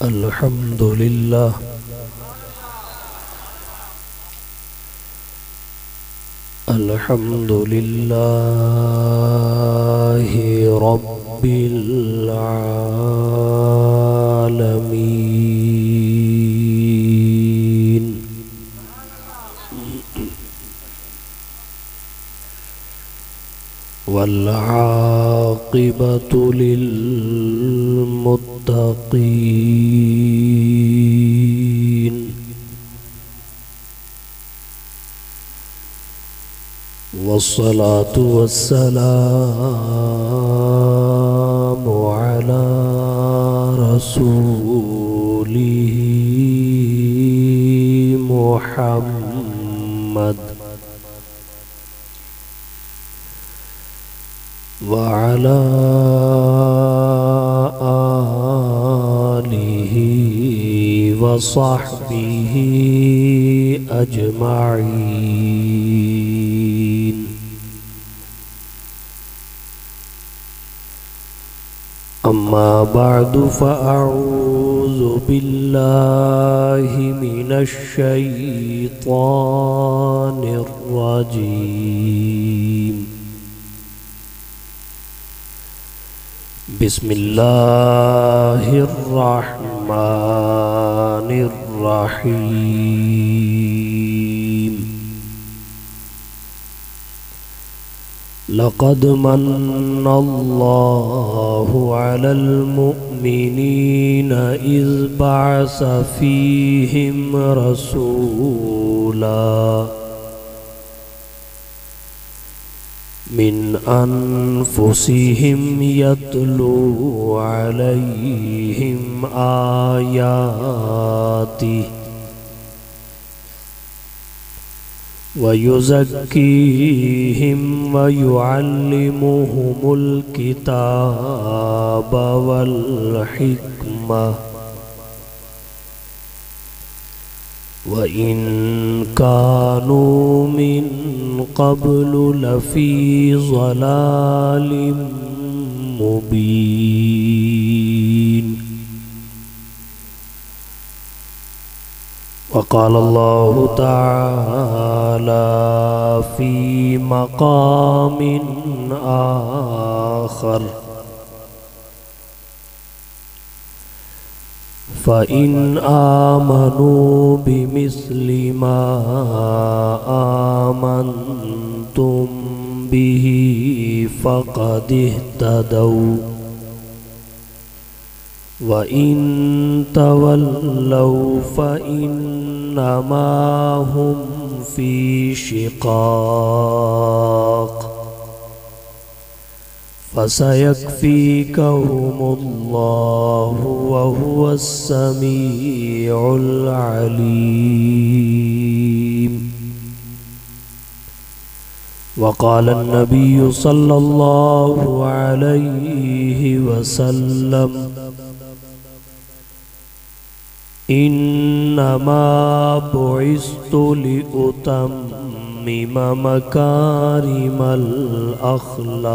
अल्हम्दुलिल्लाह अल्हम्दुलिल्लाहि रब्बिल आलमीन। वल आक़िबतु लिल्मुत्तक़ीन। वस्सलातु वस्सलामु अला रसूलिही मुहम्मद व अला आलिही व सहबिही अजमाईन। अम्मा बअदु फ़अऊज़ु बिल्लाहि मिनश शैतानिर रजीम। बिस्मिल्लाहिर रहमानिर रहीम। लक़द मन्नल्लाहु अलल मुअ्मिनीना इज़ बअस फ़ीहिम रसूला मिन अनफुसिहिम यतलू अलैहिम आयातिहि व युज़क्कीहिम व युअल्लिमुहुमुल किताब वल हिक्मा व इन कानू मिन क़ब्लु लफ़ी ज़लालिम मुबीन। वक़ाल अल्लाहु तआला फ़ी मक़ामिन आख़र फ़इन आमनू बिमिस्लि मा आमनतुम बिही फ़क़द इह्तदौ व इन तवल्लौ फ़इन्नमा हुम फ़ी शिक़ाक़ फ़सयक्फ़ीकहुमुल्लाहु व हुवस्समीउल अलीम। वक़ाल अन्नबिय्यु सल्लल्लाहु अलैहि वसल्लम इन्नमा बुइस्तु लिउतम्मिम मकारिमल अख़लाक़।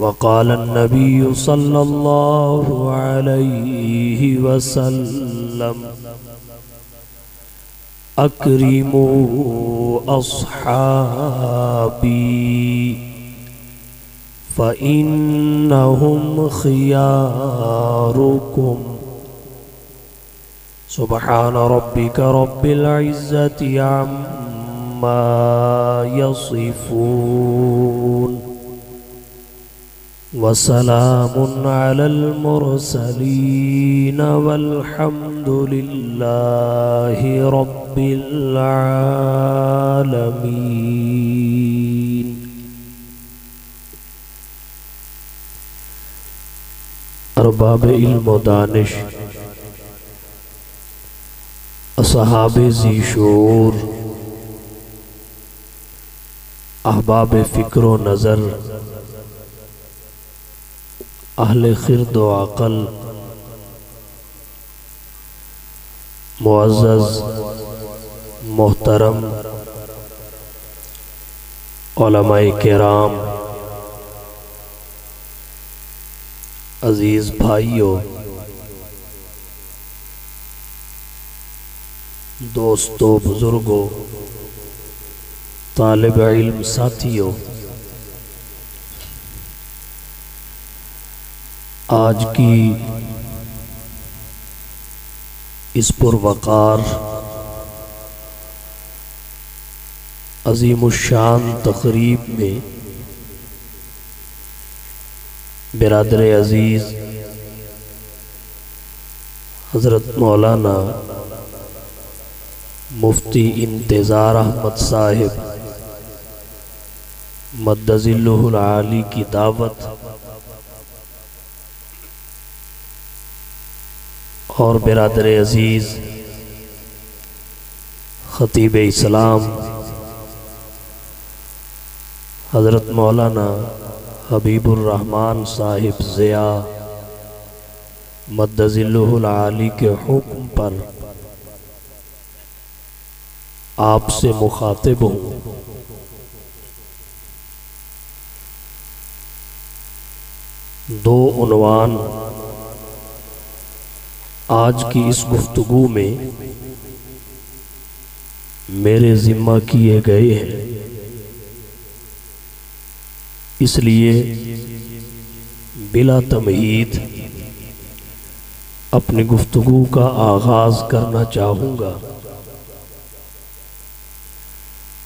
वक़ाल अन्नबिय्यु सल्लल्लाहु अलैहि वसल्लम अक्रिमू अस्हाबी फ़इन्नहुम ख़ियारुकुम। सुब्हान रब्बिका रब्बिल इज़्ज़ति अम्मा यसिफ़ून व सलामुन अलल मुरसलीन वल्हम्दुलिल्लाहि रब्बिल आलमीन। अरबाब इल्म व दानिश, असहाबे ज़ीशूर, अहबाब फ़िक्र व नज़र, अहले खिर्द व अक़ल, मुअज़्ज़ज़ मोहतरम उलमाए किराम, अजीज भाइयों, दोस्तों, बुजुर्गों, तालिब इल्म साथियों, आज की इस पुरवकार अज़ीमुश्शान तक़रीब में बिरादर अजीज़ हज़रत मौलाना मुफ्ती इंतज़ार अहमद साहिब मद्दज़िल्लुहुल आली की दावत और बिरादर अजीज़ ख़तीब इस्लाम हज़रत मौलाना हबीबुर रहमान साहिब ज़िया मद्दज़िल्लुहुल आली के हुक्म पर आपसे मुखातिब हूँ। दो उन्वान आज की इस गुफ्तगू में मेरे ज़िम्मा किए गए हैं, इसलिए बिला तमहीद अपनी गुफ्तगू का आगाज़ करना चाहूँगा।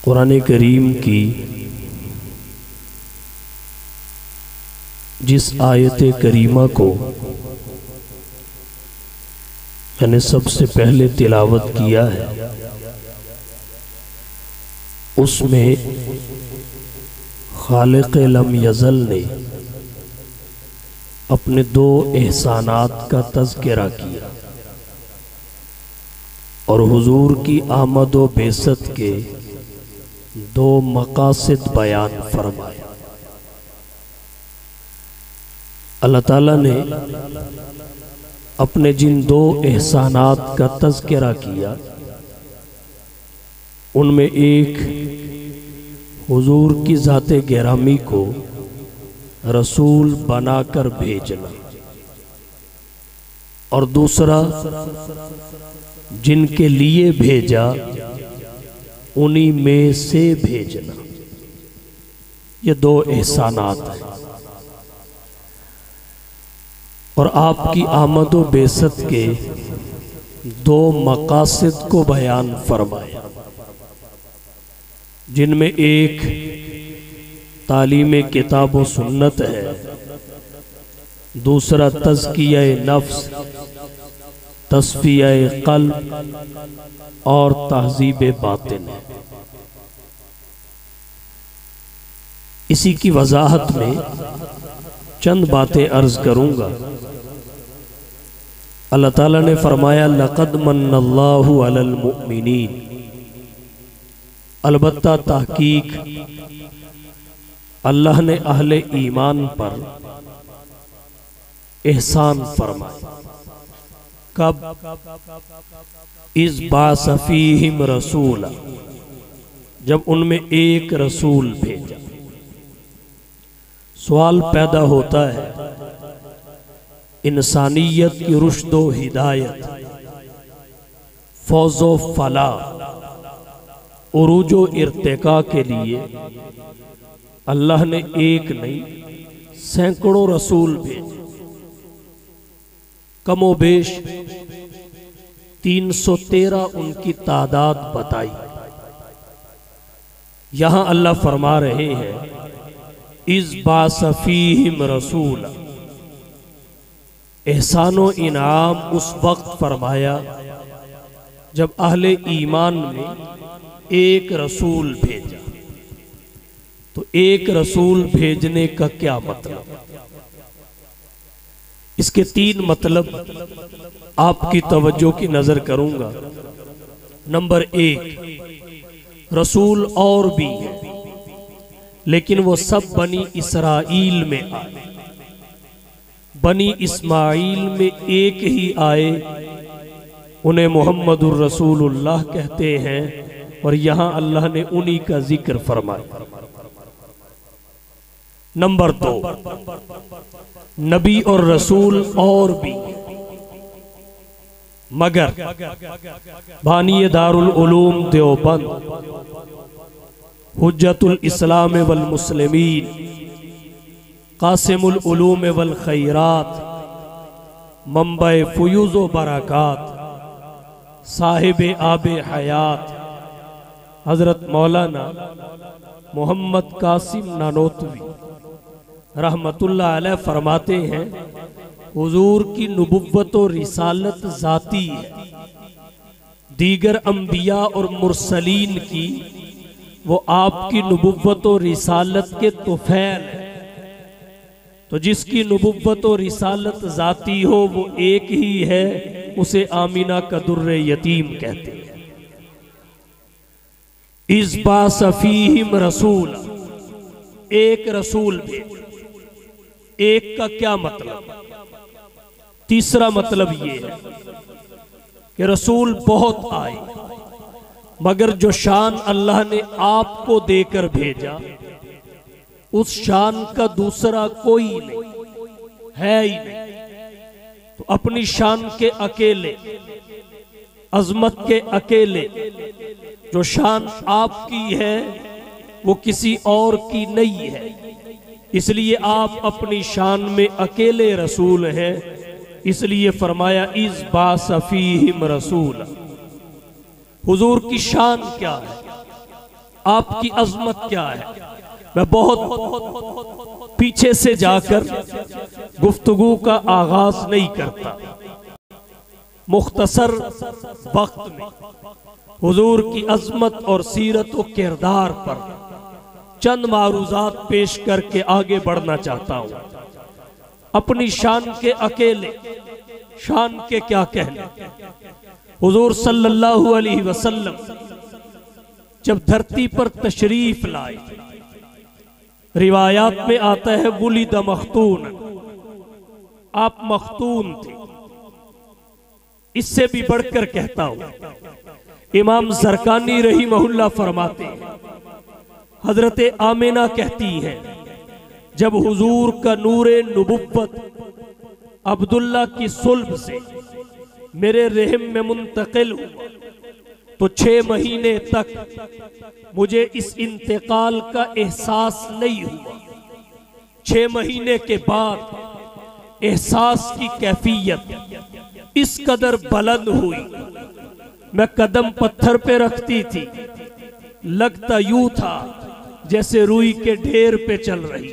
कुरान करीम की जिस आयत करीमा को मैंने सबसे पहले तिलावत किया है, उसमें खालिक़ लम यज़ल ने अपने दो एहसानात का तज़किरा किया और हुजूर की आमद व बेसत के दो मकासिद बयान फरमाया। अल्लाह ताला ने अपने जिन दो एहसानात का तज़किरा किया, उनमें एक हुजूर की ज़ाते गिरामी को रसूल बनाकर भेजना और दूसरा जिनके लिए भेजा उन्हीं में से भेजना। ये दो एहसानात हैं और आपकी आमद व बेसत के दो मकासिद को बयान फरमाया, जिनमें एक तालीम किताब व सुन्नत है, दूसरा तज़किया नफ्स, तस्फिया क़ल्ब और तहज़ीब बातिन है। इसी की वजाहत में चंद बातें अर्ज करूंगा। अल्लाह ताला ने फरमाया, लक़द मन्नल्लाहु अलल मुअमिनीन, अलबत्ता तहकीक अल्लाह ने अहले ईमान पर एहसान फरमाया। कब? इस बासफीहिम रसूला, जब उनमें एक रसूल भेजा। सवाल पैदा होता है, इंसानियत की रुश्दो हिदायत, फौजो फला, उरूजो इर्तिका के लिए अल्लाह ने एक नहीं सैकड़ों रसूल भेजे। कमोबेश 313 उनकी तादाद बताई। यहां अल्लाह फरमा रहे हैं, इस बासफीहिम रसूल, एहसानो इनाम उस वक्त फरमाया जब अहले ईमान में एक रसूल भेजा। तो एक रसूल भेजने का क्या मतलब? इसके तीन मतलब आपकी तवज्जो की नजर करूंगा। नंबर एक, रसूल और भी है, लेकिन वो सब बनी इसराइल में आए। बनी इस्माइल में एक ही आए, उन्हें मोहम्मदुर रसूलुल्लाह कहते हैं और यहां अल्लाह ने उन्हीं का जिक्र फरमाया। नंबर 2, नबी और रसूल और भी, मगर बानी दारुल उलूम देवबंद, हुज्जतुल इस्लाम वल मुस्लिमीन, कासिमुल उलूम वल खैरात, मंबे फुयूज़ व बरक़ात, साहिब आबे हयात, हज़रत मौलाना मोहम्मद कासिम नानोतवी रहमतुल्लाह अलैह फरमाते हैं, हुजूर की नुबुव्वत और रिसालत ज़ाती है, दीगर अंबिया और मुरसलीन की वो आपकी नुबुव्वत और रिसालत के तुफैल है। तो जिसकी नुबुव्वत और रिसालत ज़ाती हो वो एक ही है, उसे आमीना का दुर्रे यतीम कहते हैं। इस बासफीहिम रसूल, एक रसूल भेज। एक का क्या मतलब? तीसरा मतलब ये है कि रसूल बहुत आए, मगर जो शान अल्लाह ने आपको देकर भेजा उस शान का दूसरा कोई नहीं है ही नहीं। तो अपनी शान के अकेले, अजमत के अकेले जो शान आपकी है वो किसी और की नहीं है, इसलिए आप अपनी शान में अकेले रसूल हैं। इसलिए फरमाया इस बासफीहिम रसूल। हुजूर की शान क्या है, आपकी अजमत क्या है, मैं बहुत पीछे से जाकर गुफ्तगू का आगाज नहीं करता। मुख्तसर वक्त में हुजूर की अजमत और सीरत व किरदार पर चंद मारूजात पेश करके आगे बढ़ना चाहता हूं। अपनी शान के अकेले, शान के क्या कहने, हुजूर सल्लल्लाहु अलैहि वसल्लम जब धरती पर तशरीफ लाए, रिवायात में आता है वुलिद मख्तून, आप मख्तून थे। इससे भी बढ़कर कहता हूं, इमाम ज़रकानी रहीमहुल्लाह फरमाते हैं, हजरत आमिना कहती हैं, जब हुजूर का नूरे नुबुव्वत अब्दुल्ला की सुल्ब से मेरे रहम में मुंतकिल हुआ तो 6 महीने तक मुझे इस इंतकाल का एहसास नहीं हुआ। 6 महीने के बाद एहसास की कैफियत इस कदर बुलंद हुई, मैं कदम पत्थर पे रखती थी, लगता यूं था जैसे रुई के ढेर पे चल रही।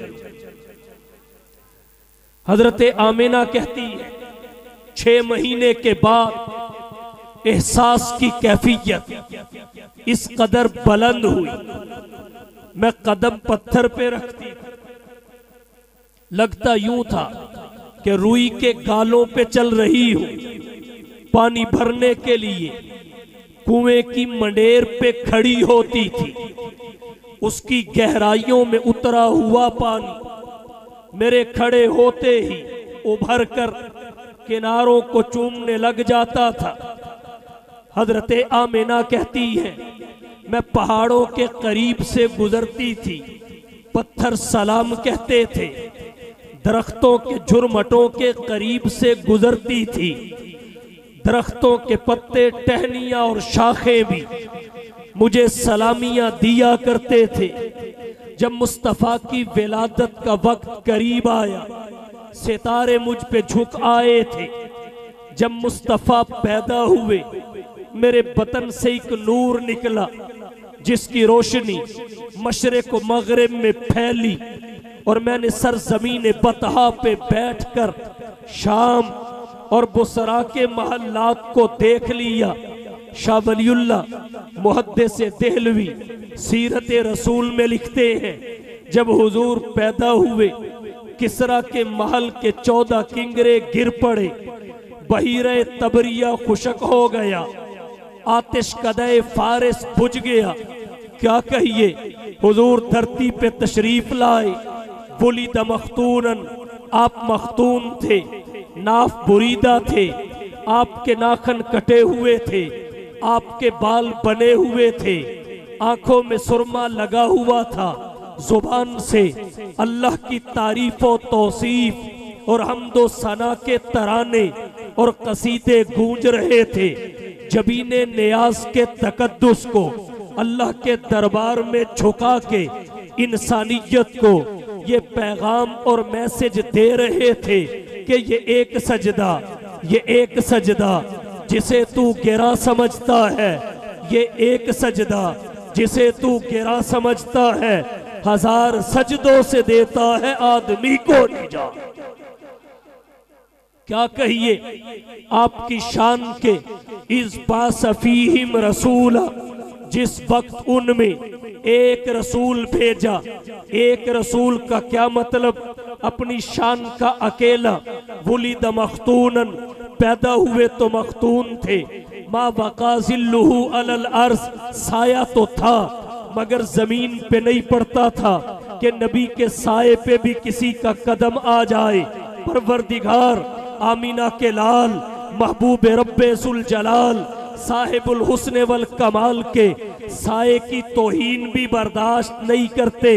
हजरत आमिना कहती है 6 महीने के बाद एहसास की कैफियत इस कदर बुलंद हुई, मैं कदम पत्थर पे रखती थी, लगता यूं था कि रुई के गालों पे चल रही हूं। पानी भरने के लिए कुएं की मंडेर पे खड़ी होती थी, उसकी गहराइयों में उतरा हुआ पानी मेरे खड़े होते ही उभर कर किनारों को चूमने लग जाता था। हजरत आमिना कहती है, मैं पहाड़ों के करीब से गुजरती थी, पत्थर सलाम कहते थे, दरख्तों के झुरमटों के करीब से गुजरती थी, दरख्तों के पत्ते, टहनियां और शाखें भी मुझे सलामियां दिया करते थे। जब मुस्तफ़ा की विलादत का वक्त करीब आया, सितारे मुझ पे झुक आए थे। जब मुस्तफ़ा पैदा हुए, मेरे बतन से एक नूर निकला जिसकी रोशनी मशरिक़ व मग़रिब में फैली, और मैंने सरज़मीन बतहा पे बैठकर शाम और बुसरा के महल्लात को देख लिया। शाह वलीउल्लाह मुहद्दिस देहलवी सीरत रसूल में लिखते हैं, जब हुजूर पैदा हुए किसरा के महल के 14 किंगरे गिर पड़े, बहीरे तबरिया खुशक हो गया, आतिश कदे फारिस बुझ गया। क्या कहिए, हुजूर धरती पे तशरीफ लाए, वुलिद मख्तूनन, आप मख्तून थे, नाफ बुरीदा थे, आपके नाखन कटे हुए थे, आपके बाल बने हुए थे, आंखों में सुरमा लगा हुआ था, जुबान से अल्लाह की तारीफ और तौसीफ और हम्दो सना के तराने और कसीदे गूंज रहे थे। जबीने नियाज के तकद्दुस को अल्लाह के दरबार में झुका के इंसानियत को ये पैगाम और मैसेज दे रहे थे कि ये एक सजदा जिसे तू गिरा समझता है, ये एक सजदा जिसे तू गिरा समझता है, 1000 सजदों से देता है आदमी को निजात। क्या कहिए आपकी शान के इस बासफीहिम रसूला, जिस वक्त उनमें एक रसूल भेजा। एक रसूल का क्या मतलब? अपनी शान का अकेला। वुलिद मख्तूनन, पैदा हुए तो मख्तून थे। मा वकाजिल्लुहु अलल अर्ज, साया तो था मगर जमीन पे नहीं पड़ता था कि नबी के साये पे भी किसी का कदम आ जाए। परवरदिगार आमीना के लाल, महबूब रब्बे जुल जलाल, साहिबुल हुस्न वल कमाल के साये की तौहीन भी बर्दाश्त नहीं करते।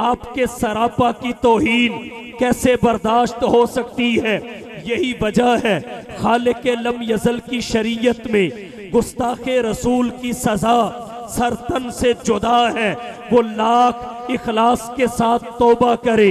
आपके सरापा की तौहीन कैसे बर्दाश्त हो सकती है? यही वजह है खालिक लम यज़ल की शरीयत में गुस्ताखे रसूल की सजा सरतन से जुदा है। वो लाख इखलास के साथ तौबा करे,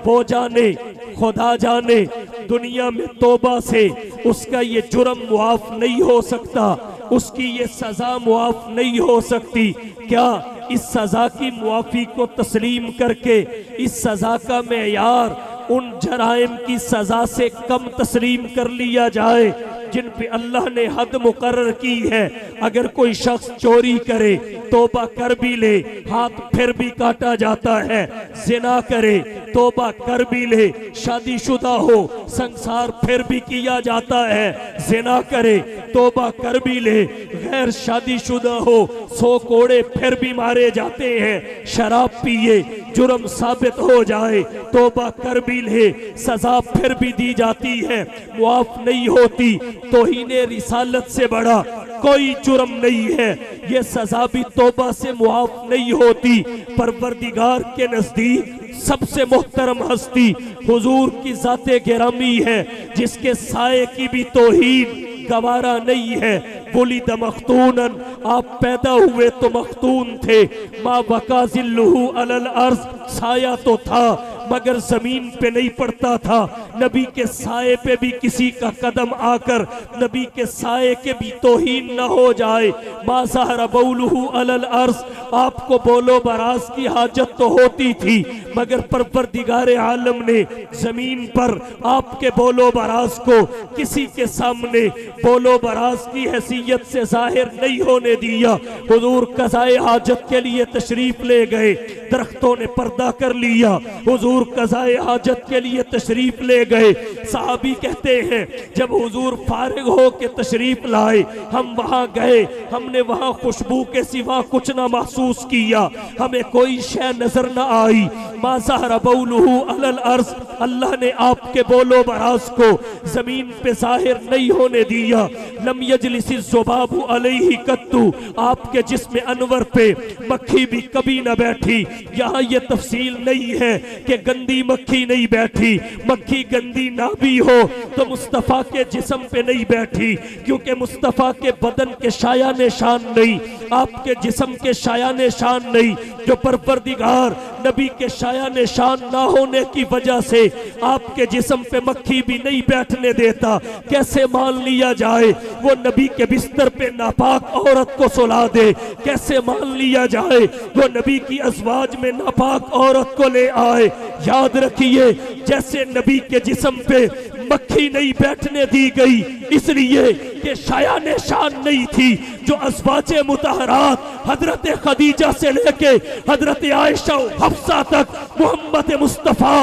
वो जाने खुदा जाने दुनिया में तौबा से उसका ये जुर्म मुआफ नहीं हो सकता, उसकी ये सजा मुआफ नहीं हो सकती। क्या इस सजा की मुआफी को तस्लीम करके इस सजा का मेयार उन जराइम की सजा से कम तस्लीम कर लिया जाए जिन पे अल्लाह ने हद मुकर्रर की है? अगर कोई शख्स चोरी करे, तौबा कर भी ले, हाथ फिर भी काटा जाता है। जिना करे, तौबा कर भी ले, शादीशुदा हो, संसार फिर भी किया जाता है। जिना करे, तौबा कर भी ले, गैर शादीशुदा हो, 100 कोड़े फिर भी मारे जाते हैं। शराब पिए, जुर्म साबित हो जाए, तौबा कर भी ले, सजा फिर भी दी जाती है, मुआफ नहीं होती। तौहीने रिसालत से बड़ा कोई जुर्म नहीं है। ये सजा भी तौबा से मुआफ नहीं होती। परवरदिगार के नजदीक सबसे मोहतरम हस्ती हुजूर की जाते गिरामी है, जिसके साये की भी तौहीन गवारा नहीं है। वुलिद मख्तूनन, आप पैदा हुए तो मख्तून थे। मा वकाजिल्लुहु अलल अर्ज, साया तो था मगर जमीन पे नहीं पड़ता था। नबी के साये पे भी किसी का कदम आकर नबी के साये के भी तौहीन न हो जाए। मा ज़हरा बौलुहु अलल अर्ज, आपको बोलो बराज की हाजत तो होती थी मगर परवरदिगार आलम ने जमीन पर आपके बोलो बराज को किसी के सामने बोलो बराज की हैसियत से जाहिर नहीं होने दिया। हुजूर कज़ाए हाजत के लिए तशरीफ ले गए, दरख्तों ने पर्दा कर लिया। हुजूर कज़ाए हाजत के लिए तशरीफ ले गए। साहबी कहते हैं जब हुजूर फारिग हो के तशरीफ लाए, हम वहां गए, हमने वहां खुशबू के सिवा कुछ ना महसूस किया, हमें कोई शय नजर न आई। मा ज़हरा बौलुहु अलल अर्ज, अल्लाह ने आपके बोलो बराज को जमीन पे जाहिर नहीं होने दिया। लम यजलिस ज़ुबाबु अलैहि कत्तु, आपके जिस्म अनवर पे मक्खी भी कभी न बैठी। यहाँ ये तफसील नहीं है कि गंदी मक्खी नहीं बैठी, मक्खी गंदी ना भी हो तो मुस्तफ़ा के जिस्म पे नहीं बैठी, क्योंकि मुस्तफ़ा के बदन के शाया निशान नहीं, आपके जिस्म के शाया निशान नहीं। जो परवरदिगार नबी के शाया निशान ना होने की वजह से आपके जिस्म पे मक्खी भी नहीं बैठने देता, कैसे मान लिया जाए वो नबी के बिस्तर पे नापाक औरत को सुला दे? कैसे मान लिया जाए वो नबी की अज़वाज में नापाक औरत को ले आए? याद रखिए, जैसे नबी के जिस्म पे मक्खी नहीं बैठने दी गई इसलिए कि शाया निशान नहीं थी। जो अज़वाजे मुतहरात हजरत खदीजा से लेके हजरत आयशा हफ्सा तक मोहम्मद मुस्तफ़ा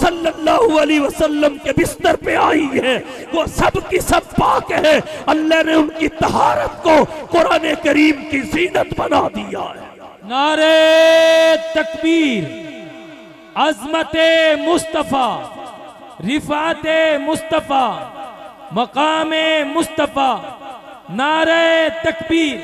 सल्लल्लाहु अलैहि वसल्लम के बिस्तर पे आई है, वो सब की सब पाक है। अल्लाह ने उनकी तहारत को कुरान करीम की जीनत बना दिया है। नारे तकबीर, अज़मते मुस्तफ़ा, रिफ़ाते मुस्तफ़ा, मकामे मुस्तफ़ा, नारे तकबीर।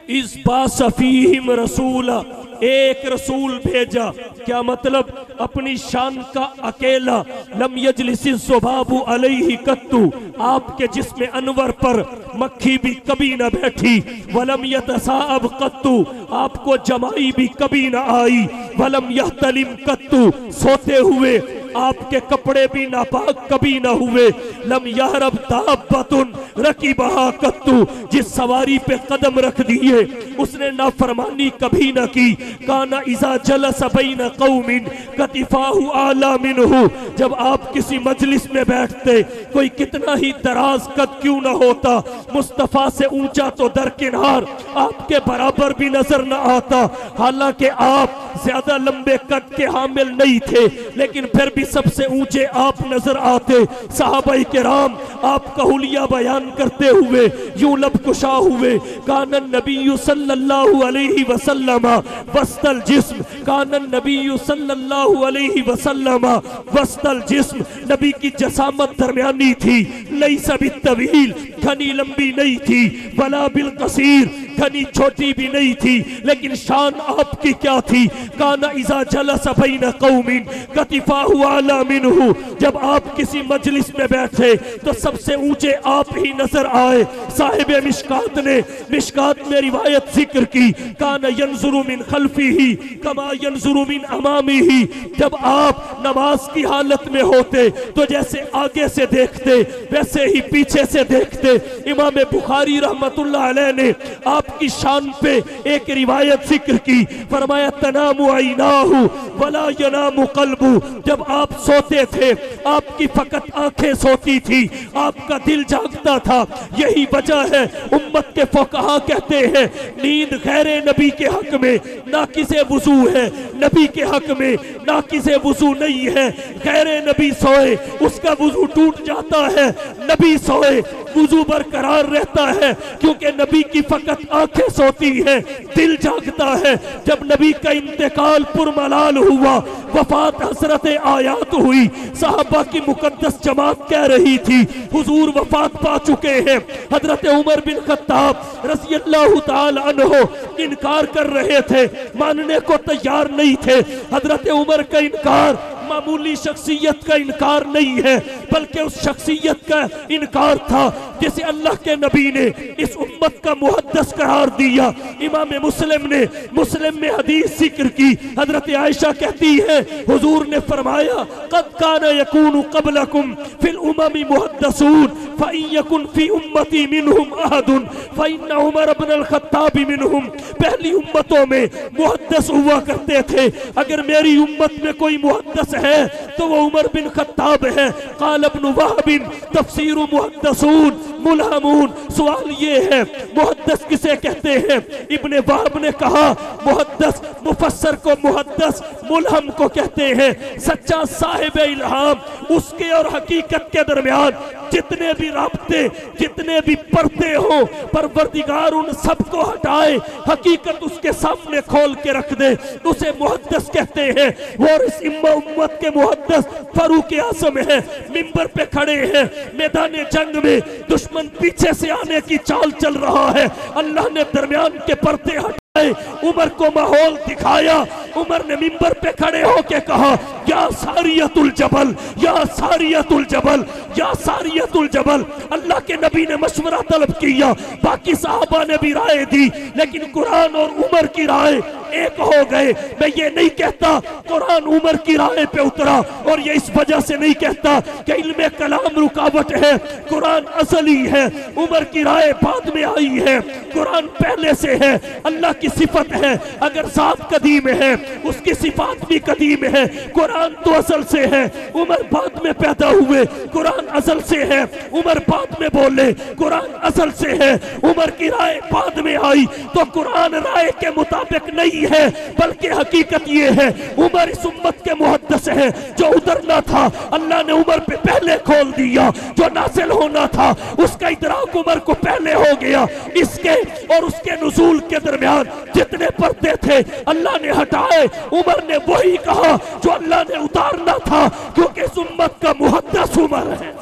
इस बासफीहिम रसूला, एक रसूल भेजा। क्या मतलब? अपनी शान का अकेला। लम यजलिसिन सुबाबु अलैहि कत्तु, आपके जिस्म अनवर पर मक्खी भी कभी न बैठी। वलम यतसाअब कत्तु, आपको जमाई भी कभी न आई। वलम यहतलिम कत्तु, सोते हुए आपके कपड़े भी नापाक कभी न हुए। लम यहरब दाब्बतुन रकीबहा कत्तु, जिस सवारी पे कदम रख दिए उसने नाफरमानी कभी न की। काना इज़ा जलस बैन कौमिन कतिफाहु आला मिनहु, जब आप किसी मजलिस में बैठते, कोई कितना ही दराज कद क्यों न होता, मुस्तफ़ा से ऊंचा तो दरकिनार आपके बराबर भी नजर न आता। हालांकि आप ज्यादा लंबे कद के हामिल नहीं थे, लेकिन फिर भी सबसे ऊंचे आप नजर आते। सहाबाई किराम आपका हुलिया बयान करते हुए यूं लब कुशा हुए। कानन नबी सल्लल्लाहु अलैहि वसल्लम वस्तल जिस्म, कानन नबी सल्लल्लाहु अलैहि वसल्लम वस्तल जिस्म, नबी की जसामत दरमियानी थी। लैसा बित्तवील, घनी लंबी नहीं थी। वला बिल कसीर, घनी छोटी भी नहीं थी। लेकिन शान आपकी क्या थी? काना इज़ा जलस बैन कौमिन कतिफाहु आला मिनहु, जब आप किसी मजलिस में बैठे तो सबसे ऊंचे आप ही नजर आए। साहिब मिशकात ने मिशकात में रिवायत जिक्र की, काना यंजुरु मिन खल्फिही कमा यंजुरु मिन अमामिही, जब आप नमाज की हालत में होते तो जैसे आगे से देखते वैसे ही पीछे से देखते। इमाम बुखारी रहमतुल्लाह अलैह ने आपकी शान पे एक रिवायत जिक्र की, फरमाया तनामु ऐनाहु वला यनामु कल्बु, जब आप सोते थे आपकी फकत आंखें सोती थी, आपका दिल जागता था। यही वजह है उम्मत के फुकहा कहते हैं नींद गैरे नबी के हक में ना किसे वुजू है, नबी के हक में ना किसे वुजू नहीं है। गैरे नबी सोए उसका वुजू टूट जाता है, नबी सोए वुजू बरकरार रहता है, क्योंकि नबी की फकत आंखें सोती है, दिल जागता है। जब नबी का इंतकाल पुरमलाल हुआ, वफात हसरत आयात हुई, साहबा की मुकद्दस जमात कह रही थी हुजूर वफात पा चुके हैं। हजरत उमर बिन खत्ताब रज़ी अल्लाह ताला अन्हो इनकार कर रहे थे, मानने को तैयार नहीं थे। हजरत उमर का इनकार मामूली शख्सियत का इनकार नहीं है, बल्कि उस शख्सियत का इनकार था जिसे अल्लाह के नबी ने इस उम्मत का मुहद्दस करार दिया। इमाम मुस्लिम ने मुस्लिम में हदीस जिक्र की, हजरत आयशा कहती है हुजूर ने फरमाया कद काना यकूनु क़ब्लकुम फिल उममी मुहद्दसून फ़इन यकुन फ़ी उम्मती मिनहुम अहदुन फ़इन्न उमर इब्न अल-ख़त्ताब मिनहुम, पहली उम्मतों में मुहद्दस हुआ करते थे, अगर मेरी उम्मत में कोई मुहद्दस है तो वो उमर बिन खत्ताब है। क़ाल इब्न वहब तफसीर मुहद्दसून मुल्हमून, सवाल ये है मुहद्दस किसे कहते हैं? इब्न वहब ने कहा मुहद्दस मुफस्सर को मुहद्दस मुल्हम को कहते हैं। सच्चा साहिब इल्हाम उसके और हकीकत के दरमियान जितने भी राब्ते जितने भी पर्दे हो, परवरदिगार उन सबको हटाए, हकीकत उसके सामने खोल के रख दे, उसे मुहद्दस कहते हैं। वो इस उम्मत के मुहद्दस फारूक आज़म है, मिंबर पे खड़े हैं, मैदान जंग में दुश्मन पीछे से आने की चाल चल रहा है, अल्लाह ने दरमियान के पर्दे हटाए, उमर को माहौल दिखाया। उमर ने मिंबर पे खड़े होके कहा या सारियतुल जबल, या सारियतुल जबल, या सारियतुल जबल। अल्लाह के नबी ने मशवरा तलब किया, बाकी साहबा ने भी राय दी, लेकिन कुरान और उमर की राय एक हो गए। मैं ये नहीं कहता कुरान उमर की राय पे उतरा, और ये इस वजह से नहीं कहता कि इल्मे कलाम रुकावट है, कुरान असली है, उमर की राय बाद में आई है, कुरान पहले से है। अल्लाह की सिफत है, अगर साथ कदीम है उसकी सिफात भी कदीम है। कुरान तो असल से है, उमर बाद में पैदा हुए, कुरान असल से है, उमर बाद में बोले, कुरान असल से है, उमर की राय बाद में आई, तो कुरान राय के मुताबिक नहीं है, बल्कि हकीकत ये है उमर इस उम्मत के मुहद्दस है। जो उतरना था अल्लाह ने उमर पे पहले खोल दिया, जो नासिल होना था उसका इदराक उमर को पहले हो गया। इसके और उसके नुज़ूल के दरमियान जितने पर्दे थे अल्लाह ने हटाए, उमर ने वही कहा जो अल्लाह ने उतारना था, क्योंकि इस उम्मत का मुहद्दस उमर है,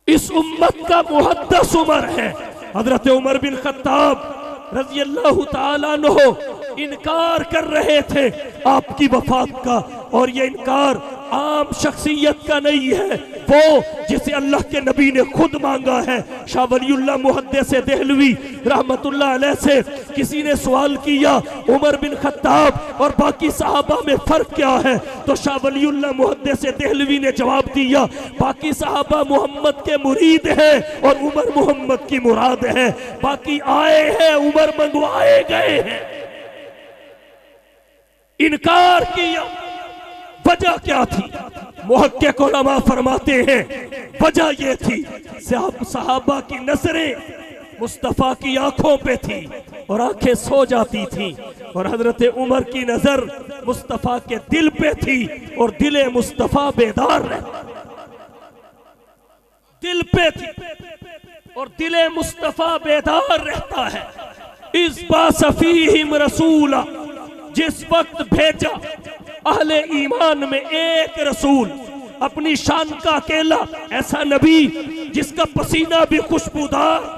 इस उम्मत का मुहद्दस उमर है। हजरत उमर बिन खत्ताब रज़ी अल्लाह ताला अन्हु इनकार कर रहे थे आपकी वफात का, और ये इनकार आम शख्सियत का नहीं है, वो जिसे अल्लाह के नबी ने खुद मांगा है। शाह वलीउल्लाह मुहद्दिस देहलवी रहमतुल्लाह अलैह से किसी ने सवाल किया उमर बिन खत्ताब और बाकी सहाबा में फर्क क्या है, तो शाह वलीउल्लाह मुहद्दिस देहलवी ने जवाब दिया बाकी सहाबा मोहम्मद के मुरीद हैं और उमर मोहम्मद की मुराद है, बाकी आए हैं उमर मंगवाए गए हैं। इनकार किया, वजह क्या थी? मुहक्किक उलमा फरमाते हैं वजह ये थी सहाबा की नजरें मुस्तफा की आंखों पे थी और आंखें सो जाती थी, और हजरत उमर की नजर मुस्तफा के दिल पे थी और दिले मुस्तफा बेदार रहता, दिल पे थी और दिले मुस्तफा बेदार रहता है। इस बासफीहिम रसूला, जिस वक्त भेजा अहले ईमान में एक रसूल, अपनी शान का अकेला ऐसा नबी जिसका पसीना भी खुशबूदार।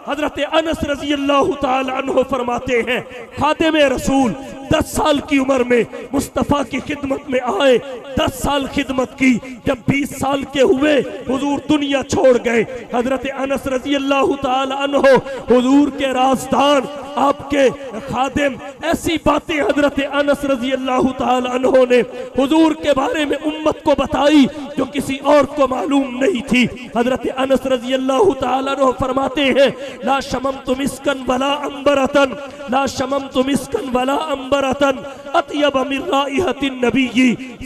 हजरत अनस रजी अल्लाह ताला अन्हु फरमाते हैं खादिम रसूल 10 साल की उम्र में मुस्तफ़ा की खिदमत में आए, 10 साल खिदमत की, जब 20 साल के हुए हुजूर दुनिया छोड़ गए। हजरत अनस रजी अल्लाह ताला अन्हु हुजूर के राजदान, आपके खादिम, ऐसी बातें हजरत अनस रजी अल्लाह ताला अन्हु ने हुजूर के बारे में उम्मत को बताई जो किसी और को मालूम नहीं थी। हजरत अनस रजी अल्लाह ताला अन्हु फरमाते हैं ला शममतु मिस्कन वला अंबरतन, ला शममतु मिस्कन वला अंबरतन अतयब मिन राइहतिन नबी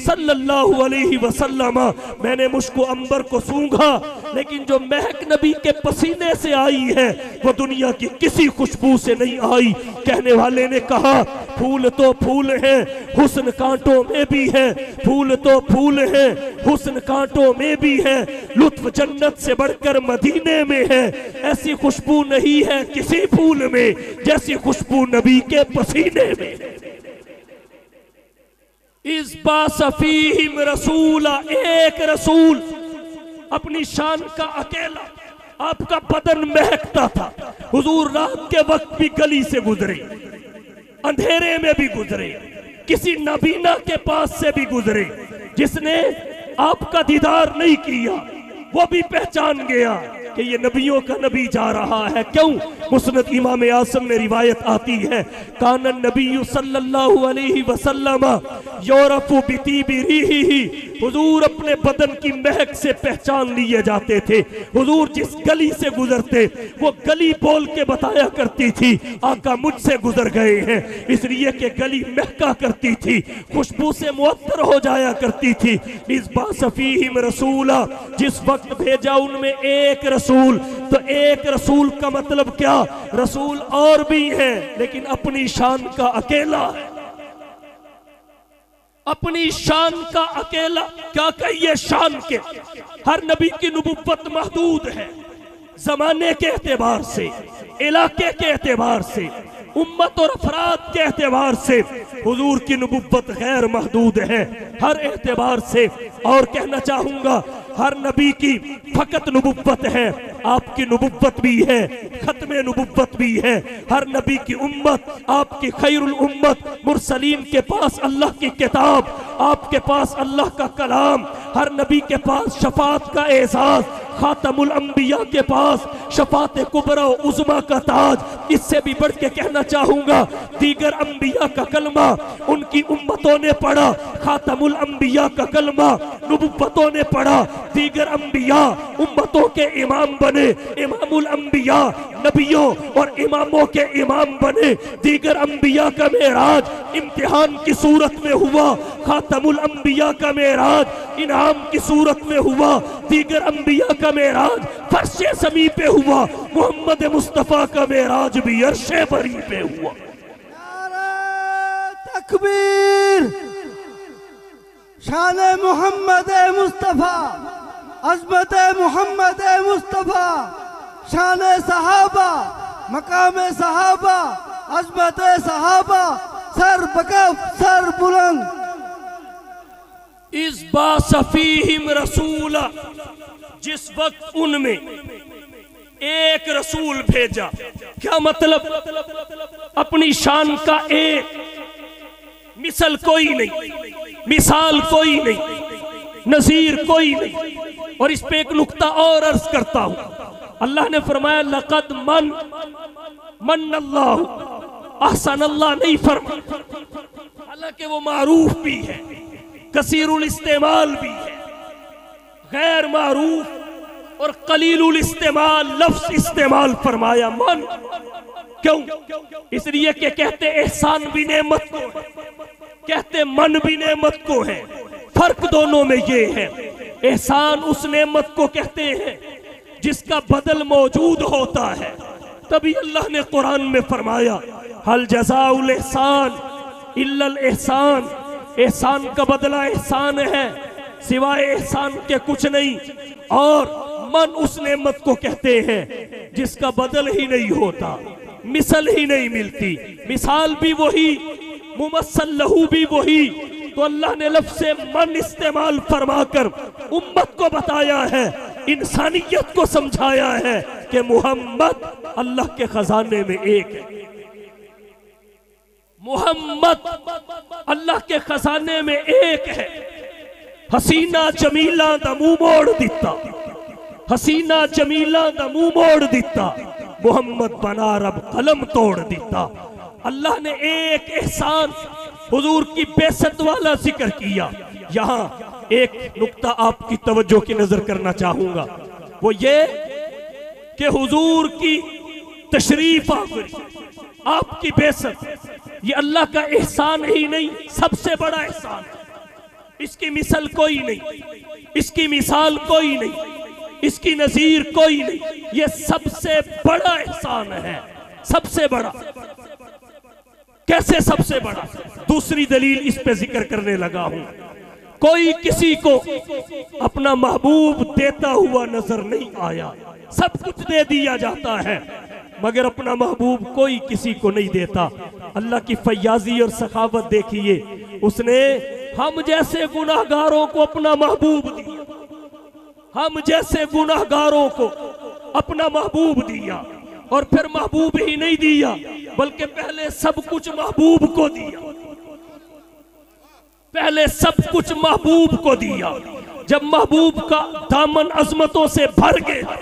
सल्लल्लाहु अलैहि वसल्लम, मैंने मुश्को अंबर को सूंघा लेकिन जो महक नबी के पसीने से आई है वो दुनिया की किसी खुशबू से नहीं आई। कहने वाले ने कहा फूल तो फूल है, हुस्न कांटों में भी है, फूल तो फूल है, हुस्न कांटों में भी है, लुत्फ जन्नत से बढ़कर मदीने में है, ऐसी खुशबू नहीं है किसी फूल में जैसी खुशबू नबी के पसीने में। इस बासफीहिम रसूला, एक रसूल अपनी शान का अकेला, आपका बदन महकता था। हुजूर रात के वक्त भी गली से गुजरे, अंधेरे में भी गुजरे, किसी नबीना के पास से भी गुजरे, जिसने आपका दीदार नहीं किया वो भी पहचान गया कि ये नबियों का नबी जा रहा है। क्यों? मुस्नद इमाम आसम में रिवायत आती है कानन नबी सल्लल्लाहु अलैहि वसल्लम यूरफु बितीबि रिहिही, हुजूर अपने बदन की महक से पहचान लिए जाते थे। हुजूर जिस गली से गुजरते वो गली बोल के बताया करती थी आका मुझसे गुजर गए हैं, इसलिए कि गली महका करती थी, खुशबू से मुअत्तर हो जाया करती थी। इस बासफीहिम रसूला, जिस वक्त भेजा उनमें एक रसूल, तो एक रसूल का मतलब क्या? रसूल और भी हैं लेकिन अपनी शान का अकेला है, अपनी शान का अकेला। क्या कहिए शान के, हर नबी की नबुव्वत महदूद है, जमाने के एतबार से, इलाके के एतबार से, उम्मत और अफराद के एतबार से हुजूर की नबुव्वत गैर महदूद है हर एतबार से। और कहना चाहूंगा हर नबी की फकत नबुव्वत है, आपकी नबुव्वत भी है, खत्मे नबुव्वत भी है। हर नबी की उम्मत, आपकी खैरुल उम्मत, मुरसलीन के पास अल्लाह की किताब, आपके पास अल्लाह का कलाम, हर नबी के पास शफात का एजाज, खातमुल अंबिया के पास शफात कुबरा उज़्मा का ताज। इससे भी बढ़ के कहना चाहूंगा दीगर अंबिया का कलमा उनकी उम्मतों ने पढ़ा, खातमुल अंबिया का कलमा नबुव्वतों ने पढ़ा, दीगर अंबिया उम्मतों के इमाम बने, इमामुल अंबिया नबियों और इमामों के इमाम बने। दीगर अंबिया का मेराज इम्तिहान की सूरत में हुआ, खातमुल अंबिया का मेराज इनाम की सूरत में हुआ, दीगर अंबिया का मेराज फर्शे समी पे हुआ, मोहम्मद मुस्तफा का मेराज भी अर्शे बरी पे हुआ। नारे तकबीर, शान मोहम्मद मुस्तफा, अज़मत मोहम्मद मुस्तफा, शान सहाबा, मकाम सहाबा, अज़मत सहाबा, सर बकफ सर बुलंद। इस बासफीहिम रसूला, जिस वक्त उनमें एक रसूल भेजा। क्या मतलब? अपनी शान का एक, मिसल कोई नहीं, मिसाल कोई नहीं, नजीर कोई नहीं। और इस पे एक नुक्ता और अर्ज करता हूं, अल्लाह ने फरमाया लक़द मन अल्लाह अहसन, अल्लाह नहीं फरमाया, हालांकि वो मारूफ भी है, कसीरुल इस्तेमाल भी है, गैर मारूफ और कलीलुल इस्तेमाल लफ्ज इस्तेमाल फरमाया मन। क्यों? इसलिए कि कहते एहसान भी नेमत को है, कहते मन भी नेमत को है। फर्क दोनों में ये है, एहसान उस नेमत को कहते हैं जिसका बदल मौजूद होता है। तभी अल्लाह ने कुरान में फरमाया हल जज़ाउल एहसान इल्लल एहसान, एहसान का बदला एहसान है, सिवाय एहसान के कुछ नहीं। और मन उस नेमत को कहते हैं जिसका बदल ही नहीं होता, मिसल ही नहीं मिलती, मिसाल भी वही, मुमस्सल लहू भी वही। तो अल्लाह ने लफ्ज़ मन इस्तेमाल फरमाकर उम्मत को बताया है, इंसानियत को समझाया है कि मोहम्मद अल्लाह के खजाने में एक है। मोहम्मद अल्लाह के खजाने में एक है। हसीना जमीला दा मुंह मोड़ दिता, हसीना जमीला दा मुंह मोड़ दिता, मोहम्मद बना रब कलम तोड़ दिता। अल्लाह ने एक एहसान हुजूर की बेसत वाला जिक्र किया। यहाँ एक नुक्ता आपकी तवज्जो की नजर करना चाहूंगा, वो ये कि हुजूर की तशरीफ आफरी, आपकी बेसत, ये अल्लाह का एहसान ही नहीं, सबसे बड़ा एहसान है। इसकी मिसल कोई नहीं, इसकी मिसाल कोई नहीं, इसकी नजीर कोई नहीं, ये सबसे बड़ा एहसान है, सबसे बड़ा। कैसे सबसे बड़ा? दूसरी दलील इस पे जिक्र करने लगा हूं। कोई किसी को अपना महबूब देता हुआ नजर नहीं आया, सब कुछ दे दिया जाता है, मगर अपना महबूब कोई किसी को नहीं देता। अल्लाह की फयाजी और सखावत देखिए, उसने हम जैसे गुनाहगारों को अपना महबूब दिया, हम जैसे गुनाहगारों को अपना महबूब दिया। और फिर महबूब ही नहीं दिया, बल्कि पहले सब कुछ महबूब को दिया, पहले सब कुछ महबूब को दिया। जब महबूब का दामन अजमतों से भर गया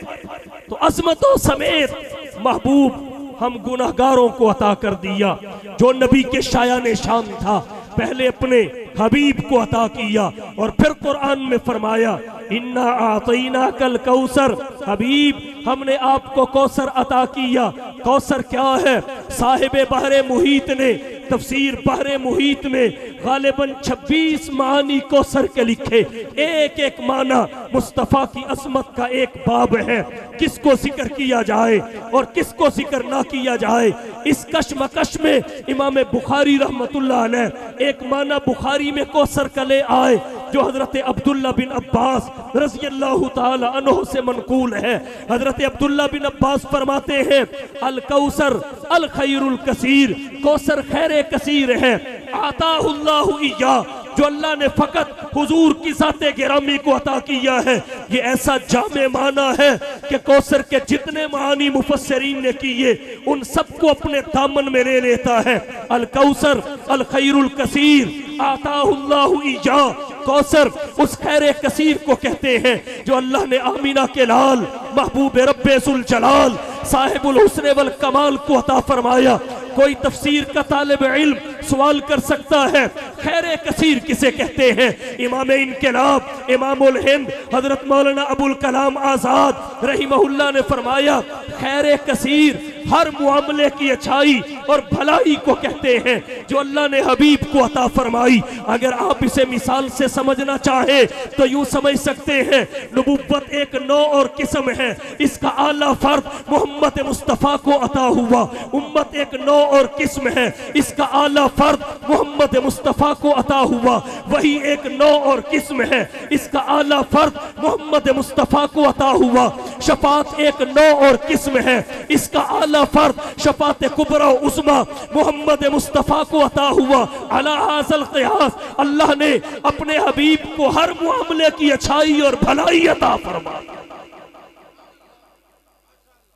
तो अजमतों समेत महबूब हम गुनाहगारों को अता कर दिया। जो नबी के शायान शान था, पहले अपने हबीब को अता किया और फिर कुरान में फरमाया इन्ना आतईना कल कौसर, हबीब हमने आपको कौसर अता किया। कौसर क्या है? साहिब बहरे मुहीत ने तफसीर बहरे मुहीत में गालिबन 26 मानी कौसर के लिखे, एक एक माना मुस्तफ़ा की अजमत का एक बाब है। किसको जिक्र किया जाए और किसको जिक्र ना किया जाए, इस कशमकश में इमाम बुखारी रहमतुल्लाह अलैह एक माना बुखारी में कौसर का ले आए जो हजरत अब्दुल्ला बिन अब्बास रज़ियल्लाहु ताला अन्हु से मनकूल है। हजरत अब्दुल्ला बिन अब्बास फरमाते हैं अल कौसर अल खैरुल कसीर, कौसर खैर कसीर है। आताहुल्लाहु इय्या, जो अल्लाह ने फकत हुजूर की ज़ाते गिरामी को अता किया है। ये ऐसा जामे माना है कि कौसर के जितने मानी मुफस्सिरीन ने किए उन सबको अपने दामन में ले लेता है। अल कौसर अल खैरुल कसीर आताहुल्लाहु इय्या, कौसर उस खैर कसीर को कहते हैं जो अल्लाह ने आमीना के लाल महबूब रब्बे जुल जलाल साहिबुल हुस्न वल कमाल को अता फरमाया। कोई तफसीर का तालिब इल्म सवाल कर सकता है खैर कसीर किसे कहते हैं? इमाम इनकलाब इमामुल हिंद हजरत मौलाना अबुल कलाम आजाद रहिमहुल्लाह ने फरमाया खैर कसीर हर मुआमले की अच्छाई और भलाई को कहते हैं जो अल्लाह ने हबीब को अता फरमाई। अगर आप इसे मिसाल से समझना चाहे तो यूं समझ सकते हैं नबुव्वत एक नौ और किस्म है, इसका आला फर्द मोहम्मद मुस्तफ़ा को अता हुआ। उम्मत एक नौ और किस्म है, इसका आला फर्द मोहम्मद मुस्तफ़ा को अता हुआ। वही एक नौ और किस्म है, इसका आला फर्द मोहम्मद मुस्तफ़ा को अता हुआ। शफात एक नौ और किस्म है, इसका आला फर्द शफात कुबरा उस्मा मोहम्मद मुस्तफ़ा को अता हुआ। अला हाज़ल क़ियास अल्लाह ने अपने हबीब को हर मुआमले की अच्छाई और भलाई अता फरमा।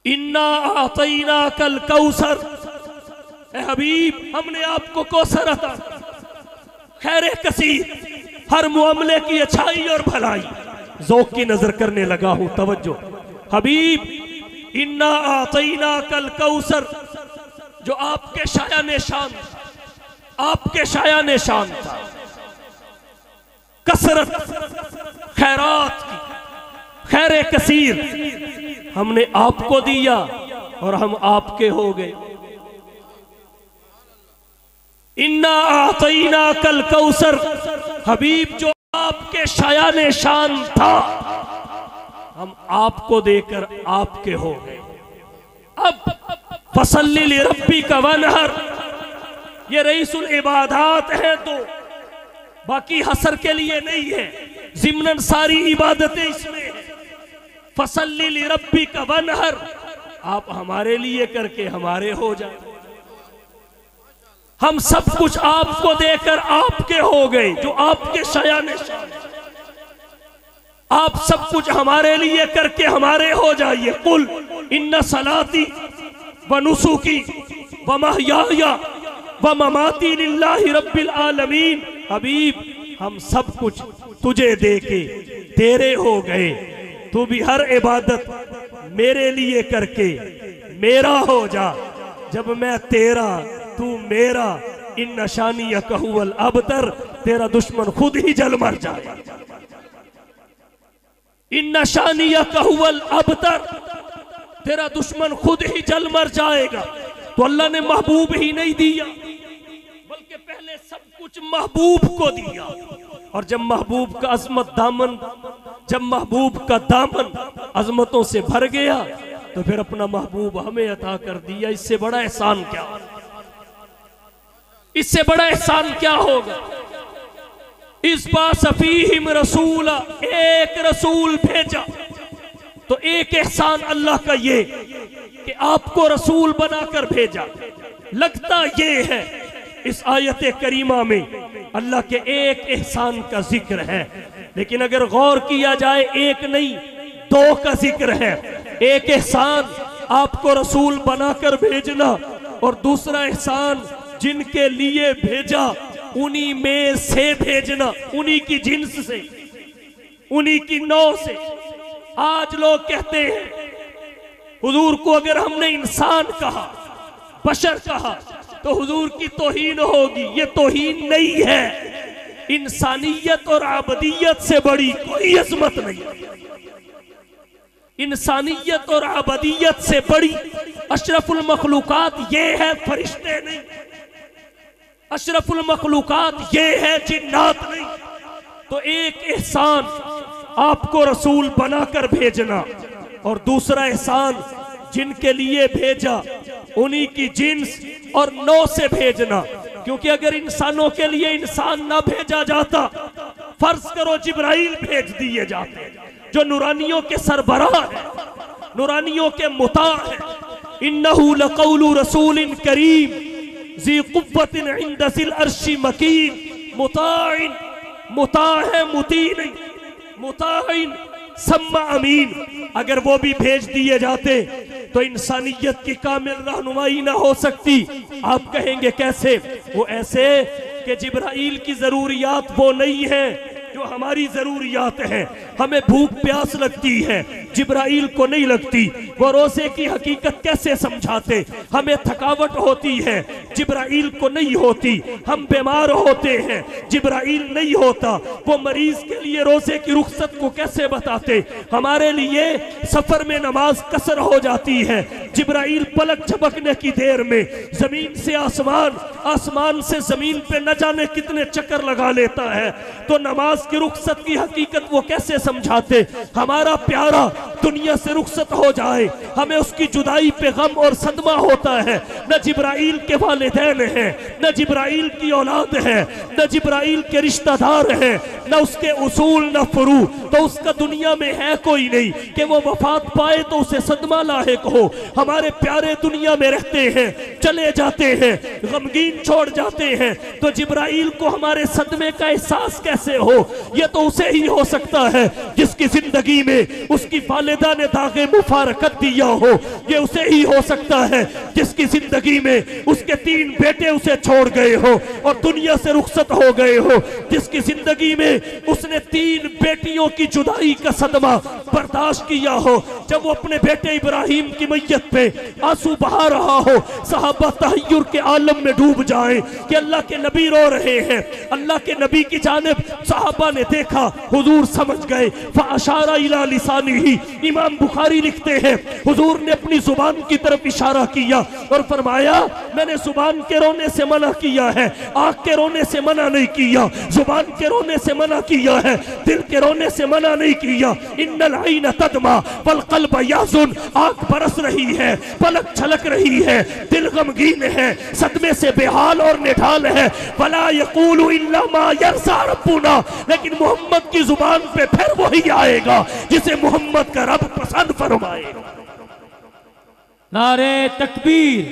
इन्ना आतैना कल कौसर, ए हबीब हमने आपको कौसर अता, खैर कसीर, हर मुआमले की अच्छाई और भलाई। ज़ौक़ की नजर करने लगा हूं, तवज्जो। हबीब इन्ना आतैना कल कौसर, जो आपके शायान शान, आपके शायान शान था, कसरत खैरात की, खैर कसीर हमने आपको दिया और हम आपके हो गए। इन्ना आतैना कल कौसर, हबीब जो आपके शायान शान था, हम आपको देकर आपके हो गए। अब फसल्ली लिरब्बी का वनहर, ये रईसुल इबादात है, तो बाकी हसर के लिए नहीं है, ज़िम्नन सारी इबादतें इसमें है। फसल्ली लिरब्बी का वनहर, आप हमारे लिए करके हमारे हो जाए। हम सब कुछ आपको देकर आपके हो गए, जो आपके शायान शान, आप सब कुछ हमारे लिए करके हमारे हो जाइए। कुल इन्ना सलाती व नुसुकी व महयाया व ममाती लिल्लाहि रब्बिल आलमीन। हबीब हम सब कुछ तुझे देके तेरे हो गए, तू भी हर इबादत मेरे लिए करके मेरा हो जा। जब मैं तेरा तू मेरा, इन नशानिया कहूवल अबतर, तेरा दुश्मन खुद ही जल मर जाए। इन नशानिया कहूवल अबतर, तेरा दुश्मन खुद ही जल मर जाएगा। तो अल्लाह ने महबूब ही नहीं दिया, बल्कि पहले सब कुछ महबूब को दिया। और जब महबूब का अजमत दामन, जब महबूब का दामन अजमतों से भर गया, तो फिर अपना महबूब हमें अता कर दिया। इससे बड़ा एहसान क्या, इससे बड़ा एहसान क्या होगा। इस बासफीहिम रसूला, एक रसूल भेजा, तो एक एहसान अल्लाह का ये कि आपको रसूल बनाकर भेजा। लगता ये है इस आयत करीमा में अल्लाह के एक एहसान का जिक्र है, लेकिन अगर गौर किया जाए एक नहीं दो का जिक्र है। एक एहसान आपको रसूल बनाकर भेजना, और दूसरा एहसान जिनके लिए भेजा उन्हीं में से भेजना, उन्हीं की जिन्स से, उन्हीं की नौ से। आज लोग कहते हैं हुजूर को अगर हमने इंसान कहा, बशर कहा, तो हुजूर की तौहीन होगी। ये तौहीन नहीं है। इंसानियत और आबदियत से बड़ी कोई अजमत नहीं। इंसानियत और आबदियत से बड़ी अशरफुल मखलूकात ये है, फरिश्ते नहीं। अशरफुल मखलूकात ये है, जिन्नात नहीं। तो एक एहसान आपको रसूल बनाकर भेजना, और दूसरा एहसान जिनके लिए भेजा उन्हीं की जिन्स और नौ से भेजना। क्योंकि अगर इंसानों के लिए इंसान ना भेजा जाता, फर्ज करो जिब्राइल भेज दिए जाते, जो नूरानियों के सरबराह है, नूरानियों के मुता है। इन्नहु लक़ौलु रसूलिन करीम ज़ी क़ुव्वतिन इंद ज़िल अर्शी मकीन, मुताइन, मुता है मुती नहीं, मुताइन सम्मा अमीन। अगर वो भी भेज दिए जाते तो इंसानियत की कामिल रहनुमाई ना हो सकती। आप कहेंगे कैसे? वो ऐसे कि जिब्राइल की जरूरियात वो नहीं है जो हमारी जरूरियात हैं। हमें भूख प्यास लगती है, जिब्राइल को नहीं लगती। वो रोजे की हकीकत कैसे समझाते? हमें थकावट होती है, जिब्राइल को नहीं होती। हम बीमार होते हैं, जिब्राइल नहीं होता। वो मरीज के लिए रोजे की रुखसत को कैसे बताते? हमारे लिए सफर में नमाज कसर हो जाती है, जिब्राइल पलक झपकने की देर में जमीन से आसमान, आसमान से जमीन पे न जाने कितने चक्कर लगा लेता है। तो नमाज की रुखसत की हकीकत वो कैसे समझाते? हमारा प्यारा दुनिया से रुखसत हो जाए, हमें उसकी जुदाई पे गम और सदमा होता है। न जिब्राइल के वालिदैन हैं, न जिब्राइल की औलाद है, न जिब्राइल के रिश्तेदार हैं, न उसके उसूल न फुरू। तो उसका दुनिया में है कोई नहीं कि वो वफात पाए तो उसे सदमा लाहिक हो। हमारे प्यारे दुनिया में रहते हैं, चले जाते हैं, गमगीन छोड़ जाते हैं। तो जिब्राइल को हमारे सदमे का एहसास कैसे हो? ये तो उसे ही हो सकता है जिसकी जिंदगी में उसकी वालिद वालिदा ने दागे मुफारकत दिया हो, ये उसे ही हो सकता है जिसकी जिंदगी में उसके 3 बेटे उसे छोड़ गए हो और दुनिया से रुखसत हो गए हो, जिसकी जिंदगी में उसने 3 बेटियों की जुदाई का सदमा बर्दाश्त किया हो। जब वो अपने बेटे इब्राहिम की मैयत पे आंसू बहा रहा हो, सहाबा तहय्युर के आलम में डूब जाए कि अल्लाह के नबी रो रहे हैं। अल्लाह के नबी की जानिब सहाबा ने देखा, हुजूर समझ गए। फअशारा इला लिसानिही, इमाम बुखारी लिखते हैं हुजूर ने अपनी जुबान की तरफ इशारा किया और फरमाया मैंने जुबान के रोने से मना किया है, आंख के रोने से मना नहीं किया, जुबान के रोने से मना किया है, दिल के रोने से मना नहीं किया। इन्नल ऐन तदमा वल क़ल्ब यहज़ुन, आंख बरस रही है, पलक छलक रही है, दिल गमगीन है, सदमे से बेहाल और निढाल है। वला यक़ूलु इल्ला मा यरज़ा रब्बुना, लेकिन मोहम्मद की जुबान पे फिर वही आएगा जिसे मोहम्मद का रब पसंद फरमाएगा। नारे तकबीर,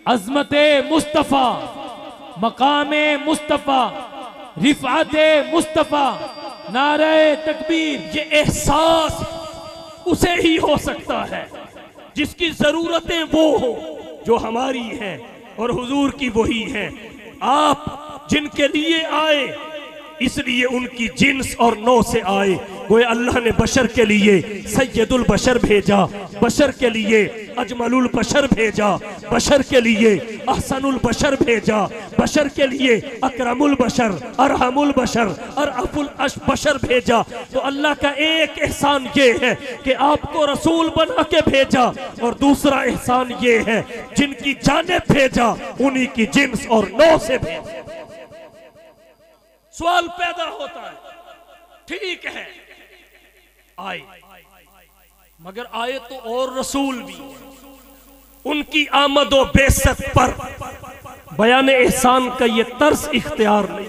अज़मते मुस्तफ़ा, मकामे मुस्तफ़ा, रिफ़ाते मुस्तफ़ा, नारे तकबीर। ये एहसास उसे ही हो सकता है जिसकी जरूरतें वो हो जो हमारी हैं और हुजूर की वही हैं। आप जिनके लिए आए इसलिए उनकी जिन्स और नौ से आए। गोए अल्लाह ने बशर के लिए सैयदुल बशर भेजा, बशर के लिए अजमलुल बशर भेजा, बशर के लिए अहसनुल बशर भेजा, बशर के लिए अकरमुल बशर, अरहमुल बशर, अरअफुल बशर भेजा। तो अल्लाह का एक एहसान ये है कि आपको रसूल बना के भेजा और दूसरा एहसान ये है जिनकी जाने भेजा उन्हीं की जिन्स और नौ से भेजा। सवाल पैदा होता है, ठीक है आए, मगर आए तो और रसूल भी, उनकी आमद व बेसत पर बयान एहसान का ये तर्ज इख्तियार नहीं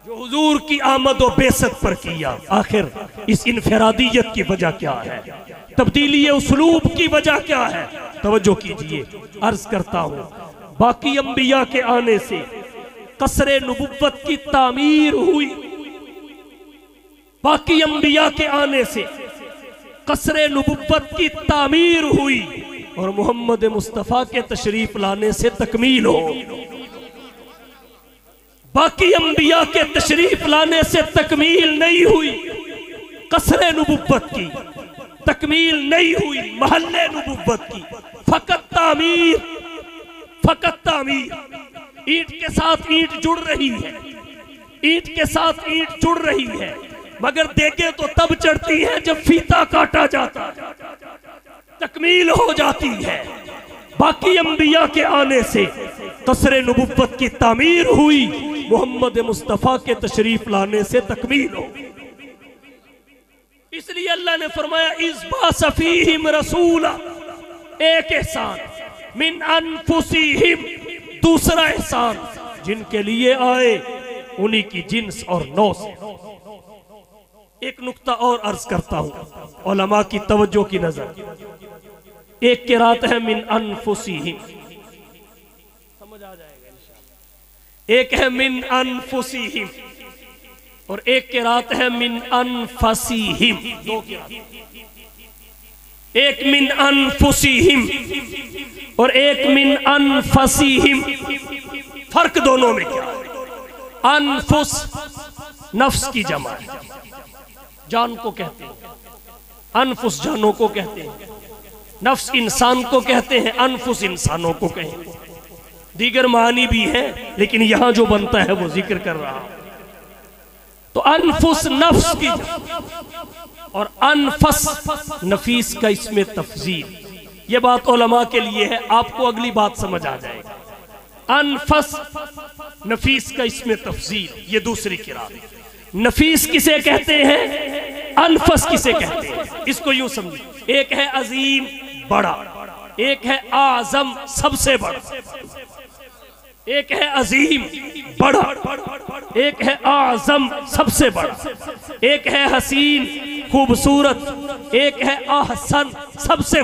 जो हुजूर की आमद व बेसत पर किया। आखिर इस इनफरादियत की वजह क्या है, तब्दीली उसलूब की वजह क्या है? तवज्जो कीजिए, अर्ज करता हूं बाकी अंबिया के आने से कसरे नुबुव्वत की तामीर हुई, बाकी अंबिया के आने से कसरे नुबुव्वत की तामीर हुई और मोहम्मद मुस्तफ़ा के तशरीफ लाने से तकमील हो। बाकी अंबिया के तशरीफ लाने से तकमील नहीं हुई, कसरे नुबुव्वत की तकमील नहीं हुई, महल्ले नुबुव्वत की फकत तामीर, फकत तामीर। ईंट के साथ ईंट जुड़ रही है, ईंट के साथ ईंट जुड़ रही है, मगर देखें तो तब चढ़ती है जब फीता काटा जाता है, तकमील हो जाती है। बाकी अंबिया के आने से कसरे नुबुव्वत की तामीर हुई, मोहम्मद मुस्तफ़ा के तशरीफ लाने से तकमील हो। इसलिए अल्लाह ने फरमाया इज़बास फ़ीहिम रसूला, एक एहसान, मिन अनफुसिहिम, दूसरा एहसान, जिनके लिए आए उन्हीं की जिन्स और नौ से। एक नुक्ता और अर्ज करता हूं उलमा की तवज्जो की नजर। एक किरात है मिन अनफुसिहिम, समझ आ जाएगा इंशाअल्लाह। एक है मिन अनफुसिहिम और एक किरात है मिन अनफसिहिम, दो किरात। एक मिन अनफुसिहिम और एक मिन अनफसिहिम, फर्क दोनों में क्या है? अनफुस नफ्स की जमा है, जान को कहते हैं, अनफुस जानों को कहते हैं, नफ्स इंसान को कहते हैं, अनफुस इंसानों को कहें। दीगर मानी भी है लेकिन यहां जो बनता है वो जिक्र कर रहा है। तो अनफुस नफ्स की और अनफस नफीस का इसमें तफजील, ये बात उलमा के लिए है, आपको अगली बात समझ आ जाएगी। अनफस नफीस का इसमें तफजील, ये दूसरी किरात। नफीस किसे कहते हैं, अनफस किसे कहते हैं, इसको यूं समझिए। एक है अजीम बड़ा, एक है आजम सबसे बड़ा, एक है अजीम बड़ा, एक है आजम सबसे बड़ा, एक है हसीन खूबसूरत, एक है आहसन सबसे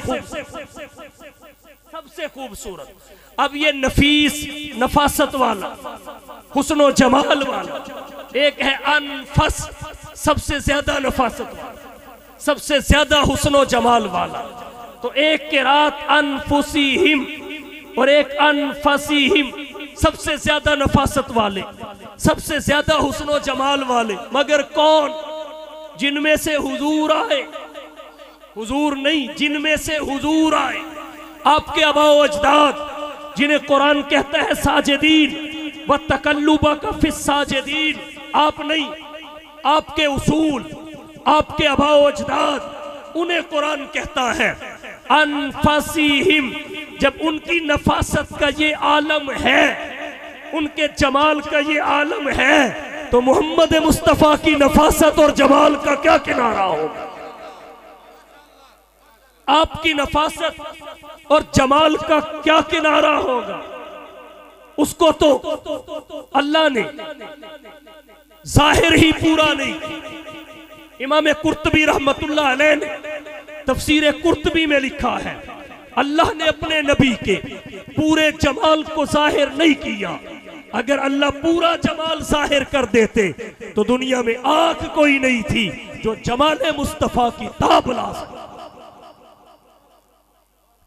खूबसूरत। अब ये नफीस नफासत वाला, हुस्नो जमाल वाला, एक है अनफस सबसे ज्यादा नफासत वाला, सबसे ज्यादा हुस्न जमाल वाला। तो एक किरात अनफुसीहिम और एक अनफसीहिम, सबसे ज्यादा नफासत वाले, सबसे ज्यादा हुस्न जमाल वाले। मगर कौन? जिनमें से हुजूर आए, हुजूर नहीं, जिनमें से हुजूर आए, आपके अबाओ अजदाद, जिन्हें कुरान कहता है साजिदीन व तकल्लुबा का फिस साजिदीन। आप नहीं, आपके उसूल, आपके अबाओ अजदाद, उन्हें कुरान कहता है अनफसीहिम। जब उनकी नफासत का ये आलम है, उनके जमाल का ये आलम है, तो मोहम्मद मुस्तफ़ा की नफासत और जमाल का क्या किनारा होगा? आपकी नफासत और जमाल का क्या किनारा होगा? उसको तो अल्लाह ने जाहिर ही पूरा नहीं। इमाम कुर्तबी रहमतुल्लाह अलैह ने तफसीर कुर्तबी में लिखा है, अल्लाह ने अपने नबी के पूरे जमाल को जाहिर नहीं किया। अगर अल्लाह पूरा जमाल जाहिर कर देते तो दुनिया में आंख कोई नहीं थी जो जमाल मुस्तफा की ताब ला सके।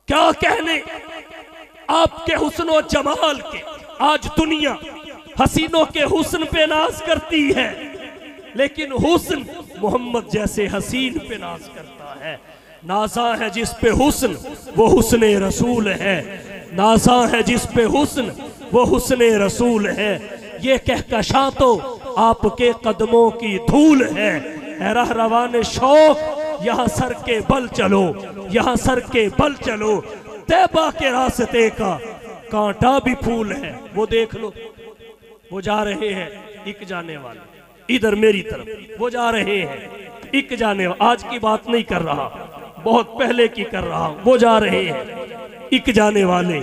क्या कहने आपके हुस्न और जमाल के। आज दुनिया हसीनों के हुस्न पे नाज करती है, लेकिन हुस्न मोहम्मद जैसे हसीन पे नाज करता है। नाजा है जिस पे हुस्न वो हुस्ने रसूल है, नाजा है जिस पे हुस्न वो हुस्ने रसूल है। ये कहकशां तो आपके कदमों की धूल है। रह रवान शौक यहाँ सर के बल चलो, यहाँ सर के बल चलो। तैबा के रास्ते का कांटा भी फूल है। वो देख लो, वो जा रहे हैं एक जाने वाले, इधर मेरी तरफ वो जा रहे हैं एक जाने वाले। आज की बात नहीं कर रहा, बहुत पहले की कर रहा हूं। वो जा रहे हैं एक जाने वाले।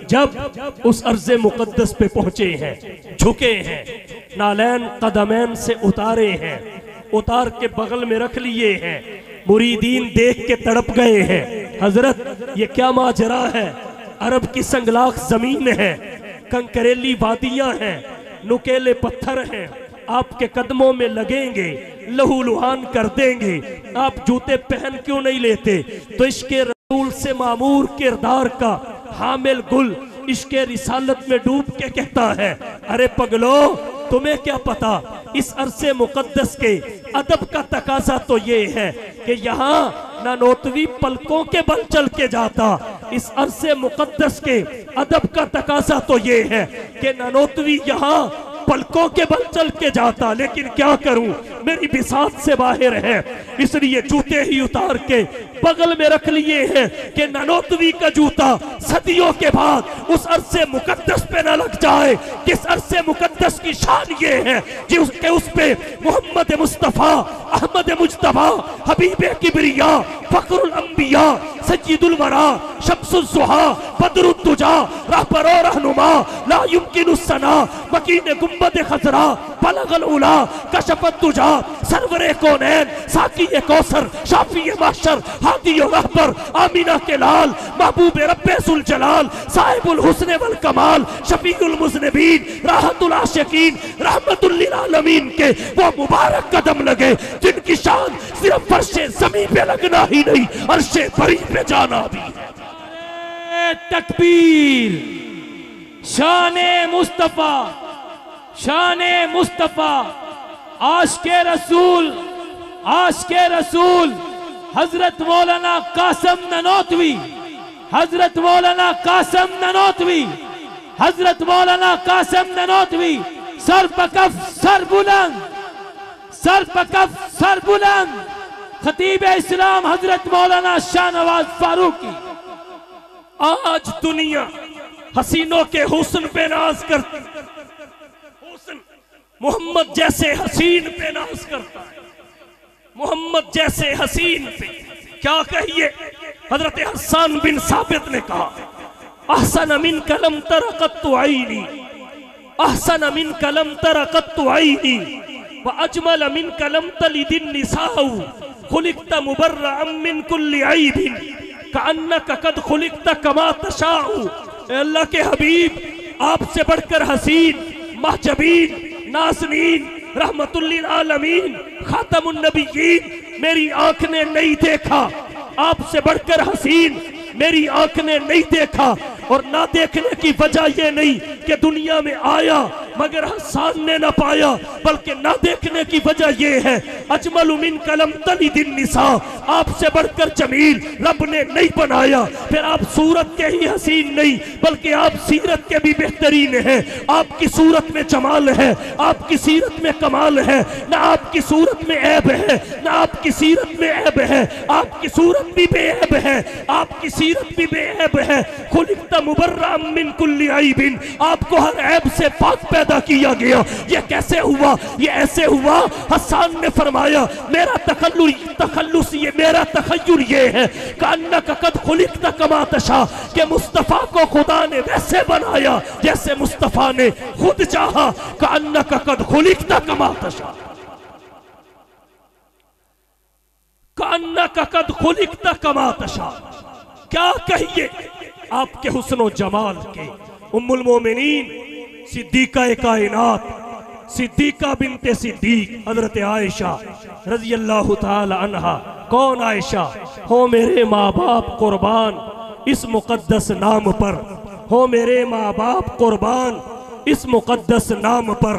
जब उस अर्ज़े मुक़द्दस पे पहुंचे हैं, झुके हैं, नालैन कदमैन से उतारे हैं, उतार के बगल में रख लिए हैं। मुरीदीन देख के तड़प गए हैं, हजरत ये क्या माजरा है? अरब की संगलाख जमीन है, कंकरेली वादियां हैं, नुकेले पत्थर हैं, आपके कदमों में लगेंगे, लहू लुहान कर देंगे। आप जूते पहन क्यों नहीं लेते? तो इश्के रसूल से मामूर किरदार का हामिल गुल इश्के रिसालत में डूब के कहता है, अरे पगलो तुम्हें क्या पता? इस अरसे मुकद्दस के अदब का तकाजा तो ये है कि यहाँ नानोतवी पलकों के बल चल के जाता। इस अरसे मुकद्दस के अदब का तकाजा तो ये है कि नानोतवी यहाँ पलकों के बल चल के जाता। लेकिन क्या करूं, मेरी बिसात से बाहर है, इसलिए जूते ही उतार के बगल में रख लिए हैं कि नानोतवी का जूता सदियों के बाद उस अरसे मुकद्दस पे न लग जाए। किस अरसे मुकद्दस की शान ये है कि उस पे मोहम्मद मुस्तफ़ा, अहमद मुज्तबा, हबीबे किबरिया, फखरुल अंबिया, सज्जिदुल वरा, शम्सुल सुहा, बदरुद दुजा, रहबरो रहनुमा, ला युमकिनुस सना, मकीन गुंबद खजरा, बलगल उला, कशफत दुजा, सरवरे कौनैन, साकी कौसर, शाफी महशर, हादी रहबर, आमीना के लाल, महबूब रब्बे सुल जलाल, साहिबुल हुस्न वल कमाल, शफीउल मुज़निबीन, राहतुल आशिकीन, रहमतुल लिल आलमीन के वो मुबारक कदम लगे जिनकी शान सिर्फ फर्शे ज़मीन पे लगना ही नहीं, अर्शे बरी पे जाना भी है। तकबीर, शाने मुस्तफा, शाने मुस्तफा, आशिके रसूल, आशिके रसूल हजरत मौलाना कासिम ननौतवी, हजरत मौलाना कासिम ननौतवी, हजरत मौलाना कासिम ननौतवी, सर पकफ सर बुलंद, सर पकफ सर बुलंद, खतीब इस्लाम हजरत मौलाना शाहनवाज फारूकी। आज दुनिया हसीनों के हुस्न पे नाज करती, हुस्न मोहम्मद जैसे हसीन पे नाज करता है। मोहम्मद जैसे हसीन पे क्या कहिए, हजरत हसन बिन साबित ने कहा, अहसन मिन कलम तरक़त्तु आईनी, अहसन मिन कलम तरक़त्तु आईनी, व अजमल मिन कलम तलिदिन निसाउ, खुलिक़त मुबर्रअम मिन कुल्लि ऐबिन, कअन्नका क़द खुलिक़त कमा तशाउ। अल्लाह के हबीब, आपसे बढ़कर हसीन, महजबीन, नाज़नीन, रहमतुल्लिल आलमीन, खातमुन नबिय्यीन, मेरी आंख ने नहीं देखा, आपसे बढ़कर हसीन मेरी आंख ने नहीं देखा। और ना देखने की वजह यह नहीं कि दुनिया में आया मगर हसन ने ना पाया, बल्कि ना देखने की वजह यह है अजमलु मिन कलम तलिदिन निसा, आपसे बढ़कर जमील रब ने नहीं बनाया। फिर आप सूरत के ही हसीन नहीं बल्कि आप सीरत के भी बेहतरीन हैं। आपकी सूरत में जमाल है, आपकी सीरत में कमाल है, ना आपकी सूरत में ऐब है ना आपकी सीरत में ऐब है। आपकी सूरत भी बेऐब है, आपकी सीरत भी बेऐब है। खुलिक़्ता मुबर्रअम मिन कुल्ली ऐबिन, आपको हर ऐब से पाक पैदा किया गया। ये कैसे हुआ? ये ऐसे हुआ, हसन ने फरमाया मेरा तखल्लुस ये मेरा तखय्युल ये है कान्नका कद खुलिक़्ता कमा तशा, कि मुस्तफ़ा को खुदा ने वैसे बनाया जैसे मुस्तफ़ा ने खुद चाहा। कान्नका कद खुलिक़्ता कमा तशा, कान्नका कद खुलिक़्ता कमा तशा। क्या कहिए आपके हुस्न व जमाल के। उम्मुल मोमिनीन सिद्दीका कायनात, सिद्दीका बिनते सिद्दीक हजरत आयशा रज़ी अल्लाह ताला अन्हा। कौन आयशा? हो मेरे माँ बाप कुर्बान इस मुकद्दस नाम पर, हो मेरे माँ बाप कुर्बान इस मुकद्दस नाम पर।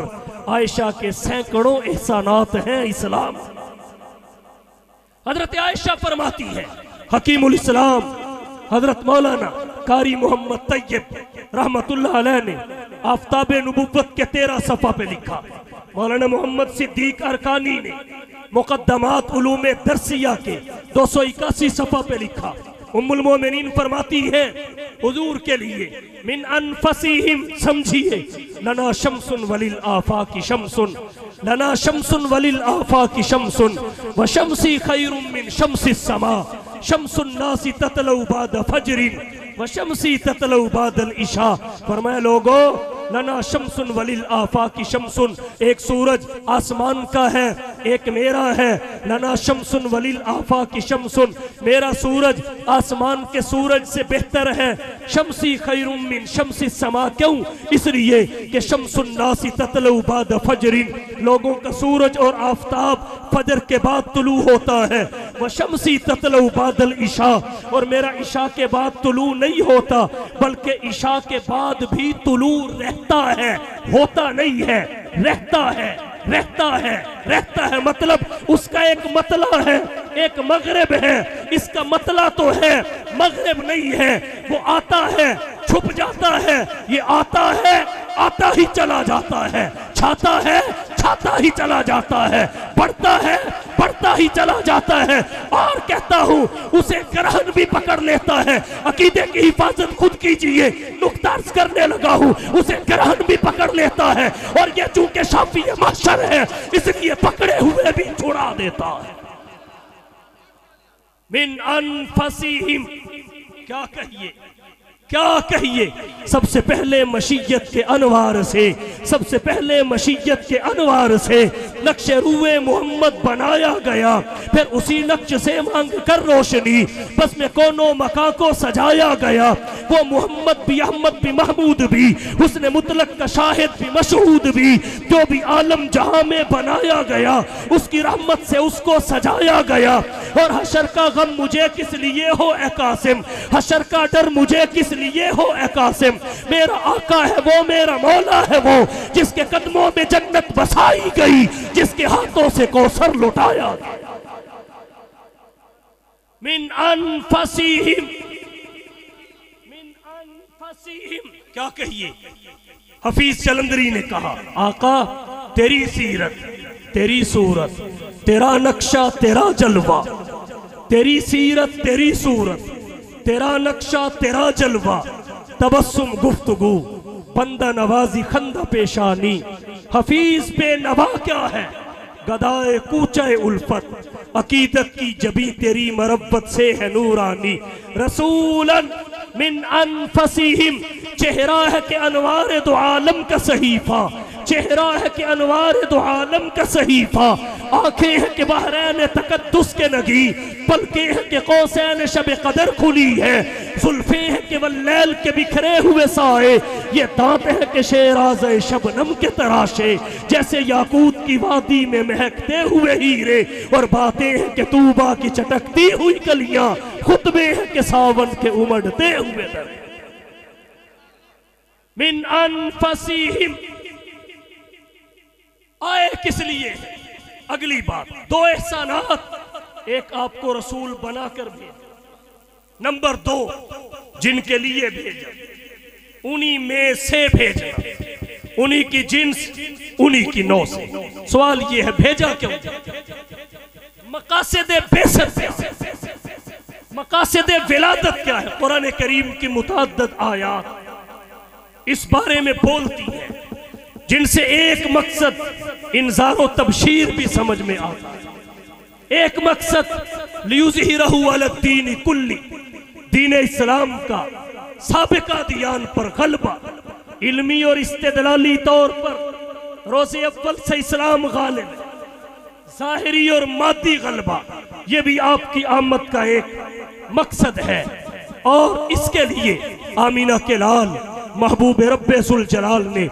आयशा के सैकड़ों एहसानात हैं इस्लाम। हजरत आयशा फरमाती है, हकीमुल इस्लाम हजरत मौलाना कारी मोहम्मद तैयब रहमतुल्लाह अलैह ने आफ्ताब नबुव्वत के 13 सफ़ा पे लिखा। मौलाना मोहम्मद सिद्दीक अरकानी ने मुक़द्दमात उलूम दरसिया के 281 सफ़ा पे लिखा। उम्मुल मोमिनीन फरमाती है हुजूर के लिए मिन अनफसिहिम, समझिए, लना शम्सुन वलिल आफाकी शम्सुन, लना शम्सुन वलिल आफाकी शम्सुन व शम्सी खैरुम मिन शम्सिस समा, शम्सुन नासी ततलौ बाद फजरिन व शम्सी ततलौ बादल इशा। फरमाया लोगो लना शम्सुन वलिल आफाकी शम्सुन, एक सूरज आसमान का है एक मेरा है। लना शम्सुन वलिल आफाकी शम्सुन, मेरा सूरज आसमान के सूरज से बेहतर है। शम्सी खैरुम मिन शम्सी समा, क्यों? इसलिए कि शम्सुन नासी ततलौ बाद फजरिन, लोगों का सूरज और आफताब फजर के बाद तुलू होता है। वह शम्सी ततलौ बादल इशा, और मेरा इशा के बाद तुलू नहीं होता बल्कि इशा के बाद भी तुलू रहता है, होता नहीं है, रहता है, रहता है, रहता है। मतलब उसका एक मतला है, एक मगरिब है। इसका मतला तो है, मगरिब नहीं है। वो आता है, छुप जाता है, ये आता है, आता ही चला जाता है, छाता है, छाता ही चला जाता है, बढ़ता है, बढ़ता ही चला जाता है। और कहता हूं उसे ग्रहण भी पकड़ लेता है। अकीदे की हिफाजत खुद कीजिए, नुक्तार्ज करने लगा हूं, उसे ग्रहण भी पकड़ लेता है। और ये चूंकि शाफी महशर है इसलिए पकड़े हुए भी छुड़ा देता है। मिन अनफसिहिम, क्या कहिए, क्या कहिए। सबसे पहले मशीयत के अनवार से, सबसे पहले मशीयत के अनवार से नक्शे रूए मोहम्मद बनाया गया। फिर उसी नक्श से मांग कर रोशनी बस में कोनो मका को सजाया गया। वो मोहम्मद भी, अहमद भी, महमूद भी, हुस्न मुतलक का शाहिद भी, मशहूद भी, जो भी आलम जहां में बनाया गया उसकी रहमत से उसको सजाया गया। और हशर का गम मुझे किस लिए हो ए कासिम, हशर का डर मुझे किस लिए हो ए कासिम। मेरा आका है वो, मेरा मौला है वो, जिसके कदमों में जन्नत बसाई गई, जिसके हाथों से कौसर लुटाया गया। मिन अनफसिहिम, मिन अनफसिहिम, क्या कहिए। हफीज जलंधरी ने कहा आका तेरी सीरत, तेरी सूरत, तेरा नक्शा, तेरा जलवा, तेरी सीरत, तेरी सूरत, तेरा नक्शा, तेरा जलवा, तबस्सुम गुफ्तगू, बंदा नवाजी खंदा पेशानी। हफीज पे नवा क्या है? गदाए कूचे उल्फत, अकीदत की जबी तेरी मरब्बत से है नूरानी। रसूलन मिन अनफसिहिम, चेहरा है कि अनवार दो आलम का सहीफा, चेहरा है कि अनवार दो आलम का सहीफा, आंखें हैं कि बहरैन तकद्दुस के नगी, पलकें हैं कि कौसैन शब कदर खुली है, जुल्फे हैं कि वल्लैल के बिखरे हुए साए, ये दांत है कि शेराज़े शबनम के तराशे, जैसे याकूत की वादी में महकते हुए हीरे, और बातें हैं कि तूबा की चटकती हुई कलियां, खुतबे हैं कि सावन के उमड़ते हुए दर। मिन अनफसीहिम, आए किस लिए? अगली बात, दो एहसानात, एक आपको रसूल बनाकर भेजा, नंबर दो जिनके लिए भेजा उन्हीं में से भेजना, उन्हीं की जिन्स उन्हीं की नौ से। सवाल ये है भेजा क्यों? मकासद बेसत क्या है? मकासद विलादत क्या है? कुरान करीम की मुतअद्दिद आयात इस बारे में बोलती है, जिनसे एक मकसद इंज़ार व तबशीर भी समझ में आता है। एक मकसद लियुज़हिरहु अलद्दीन कुल्ली, दीन इस्लाम का साबिका दियान पर गलबा, इल्मी और इस्तेदलाली तौर पर रोज़े अव्वल से इस्लाम गालिब है, ज़ाहिरी और मादी गलबा ये भी आपकी आमद का एक मकसद है। और इसके लिए आमीना के लाल महबूब रब्बे जुल जलाल ने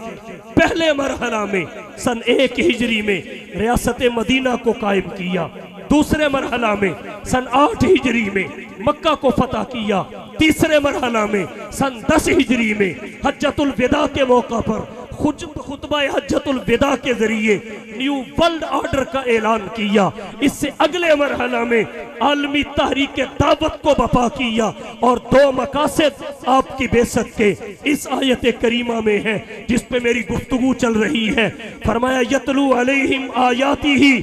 पहले मरहला में सन 1 हिजरी में रियासत मदीना को कायम किया, दूसरे मरहला में सन 8 हिजरी में मक्का को फतह किया, तीसरे मरहला में सन 10 हिजरी में हज्जतुल विदा के मौका पर खुतबा हज्जतुल विदा के जरिए न्यू वर्ल्ड ऑर्डर का ऐलान किया। इससे अगले मरहला में आलमी तहरीक दावत को बपा किया, और दो मकासद आपकी बेसत के इस आयत करीमा में है जिस पे मेरी गुफ्तगू चल रही है। फरमाया यतलू अलैहिम आयातिही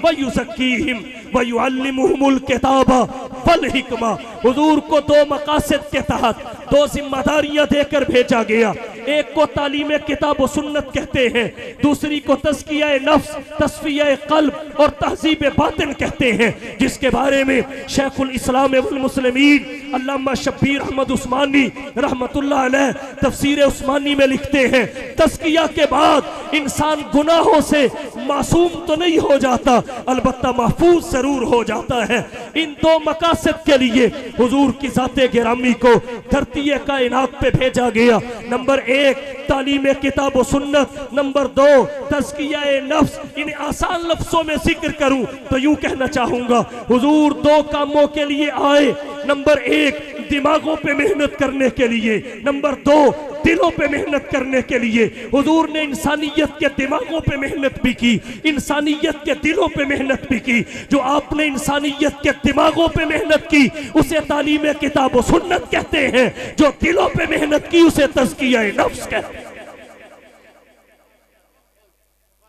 व युज़क्कीहिम व युअल्लिमुहुमुल किताबा वल हिकमा। हुजूर को दो मकासद के तहत दो जिम्मेदारियां देकर भेजा गया, एक को तालीम किताब व सुन्नत कहते हैं, दूसरी को तज़किया नफ्स, तस्फिया कल्ब और तहज़ीब बातिन कहते हैं, जिसके बारे में शेखुल इस्लाम वल मुस्लिमीन अल्लामा शब्बीर अहमद उस्मानी रहमतुल्लाह अलैह तफसीर उस्मानी में लिखते हैं, तज़किया के बाद इंसान गुनाहों से मासूम तो नहीं हो जाता, अलबत्ता महफूज जरूर हो जाता है। इन दो मकासद के लिए हुजूर की ज़ाते गिरामी को धरती कायनात पे भेजा गया। नंबर 1 तालीम किताब व सुन्नत, नंबर 2 तज़किया नफ्स। इन्हें आसान लफ्जों में जिक्र करूं तो यूं कहना चाहूंगा, हुजूर दो कामों के लिए आए। नंबर 1 दिमागों पे मेहनत करने के लिए, नंबर 2 दिलों पे मेहनत करने के लिए। हुजूर ने इंसानियत के दिमागों पे मेहनत भी की, इंसानियत के दिलों पे मेहनत भी की। जो आपने इंसानियत के दिमागों पे मेहनत की उसे तालीम किताब व सुन्नत कहते हैं, जो दिलों पे मेहनत की उसे तज़किया नफ्स कहते हैं,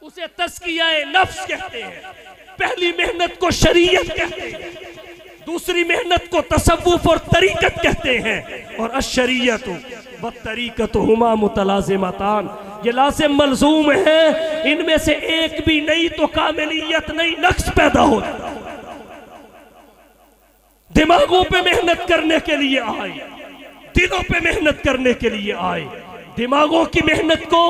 उसे तज़किया नफ्स कहते हैं। पहली मेहनत को शरीयत कहते हैं, दूसरी मेहनत को तसव्वुफ और तरीकत कहते हैं। और अशरीयत व तरीकत हुमा मुतलाज़िमतान, ये लाज़िम मलज़ूम है, इनमें से एक भी नहीं तो कामिलियत नहीं, नक्स पैदा हो जाता। दिमागों पे मेहनत करने के लिए आए, दिलों पे मेहनत करने के लिए आए। दिमागों की मेहनत को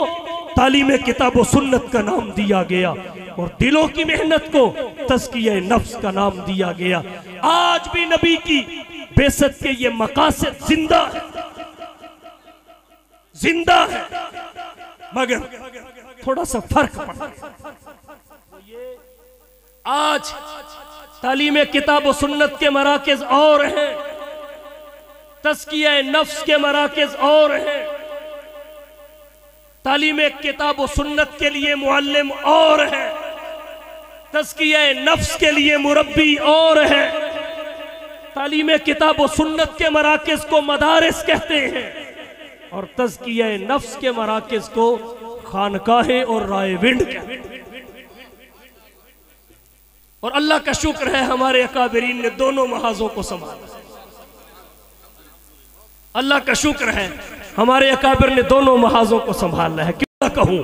तालीम किताब व सुन्नत का नाम दिया गया, और दिलों की मेहनत को तज़किया नफ्स का नाम दिया गया। आज भी नबी की बेसत के ये मकासद जिंदा है, जिंदा है, मगर थोड़ा सा फर्क पड़ा। आज तालीम किताब व सुन्नत के मराकिज़ और हैं, तज़किया नफ्स के मराकिज़ और हैं। तालीम किताब व सुन्नत के लिए मुअल्लिम और है, तज़किया नफ्स के लिए मुरब्बी और है। तालीम किताब व सुन्नत के मराकिज़ को मदारिस कहते हैं, और तज़किया नफ्स के मराकिज़ को खानकाहें और रायविंड कहते हैं। और अल्लाह का शुक्र है हमारे अकाबिरीन ने दोनों महाजों को संभाला। अल्लाह का शुक्र है हमारे अकाबिर ने दोनों महाजों को संभाला है। क्यों ना कहूँ,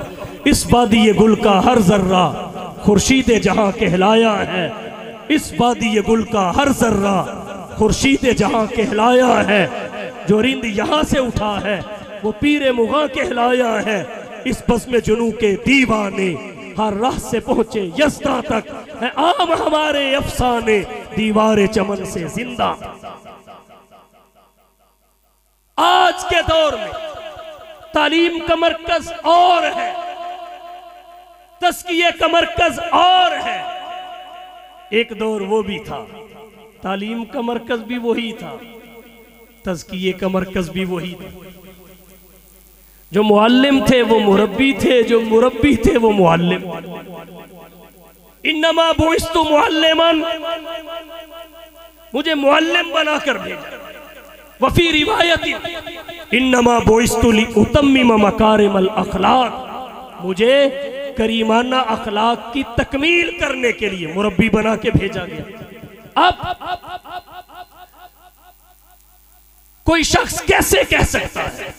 इस वादी गुल का हर जर्रा खुर्शीद जहां कहलाया है, इस वादी गुल का हर जर्रा खुर्शीद जहां कहलाया है। जो रिंद यहाँ से उठा है वो पीरे मुगा कहलाया है, इस बज़्म जुनू के दीवाने, हर राह से पहुंचे यज़दा तक है आम हमारे अफसाने, दीवारे चमन से जिंदा। आज के दौर में तालीम का मरकज और है, तज़किये का मरकज और है। एक दौर वो भी था, तालीम का मरकज भी वही था, तज़किये का मरकज भी वही था। जो मुअल्लिम थे वो मुरब्बी थे, जो मुरब्बी थे वो मुअल्लिम। इन्नमा बुइस्तु मुअल्लिमन, मुझे मुअल्लिम बनाकर भेजा। वफी रिवायत इन्नमा बुइस्तु लिउतम्मिम मकारिमल अखलाक, मुझे करीमाना अखलाक की तकमील करने के लिए मुरब्बी बना के भेजा गया। अब कोई शख्स कैसे कह सकता है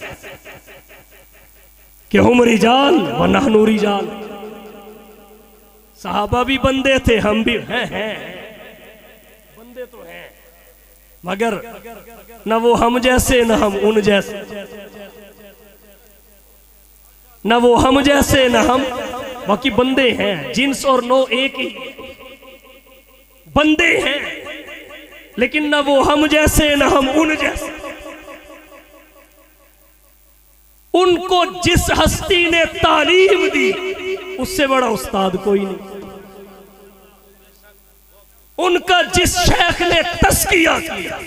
कि हम रिजाल व नहनु रिजाल? सहाबा भी बंदे थे, हम भी हैं बंदे तो हैं, मगर न वो हम जैसे न हम उन जैसे, न वो हम जैसे न हम, बाकी बंदे हैं, जिन्स और नौ एक ही, बंदे हैं, लेकिन न वो हम जैसे न हम उन जैसे। उनको जिस हस्ती ने तालीम दी उससे बड़ा उस्ताद कोई नहीं, उनका जिस शेख ने तस्किया किया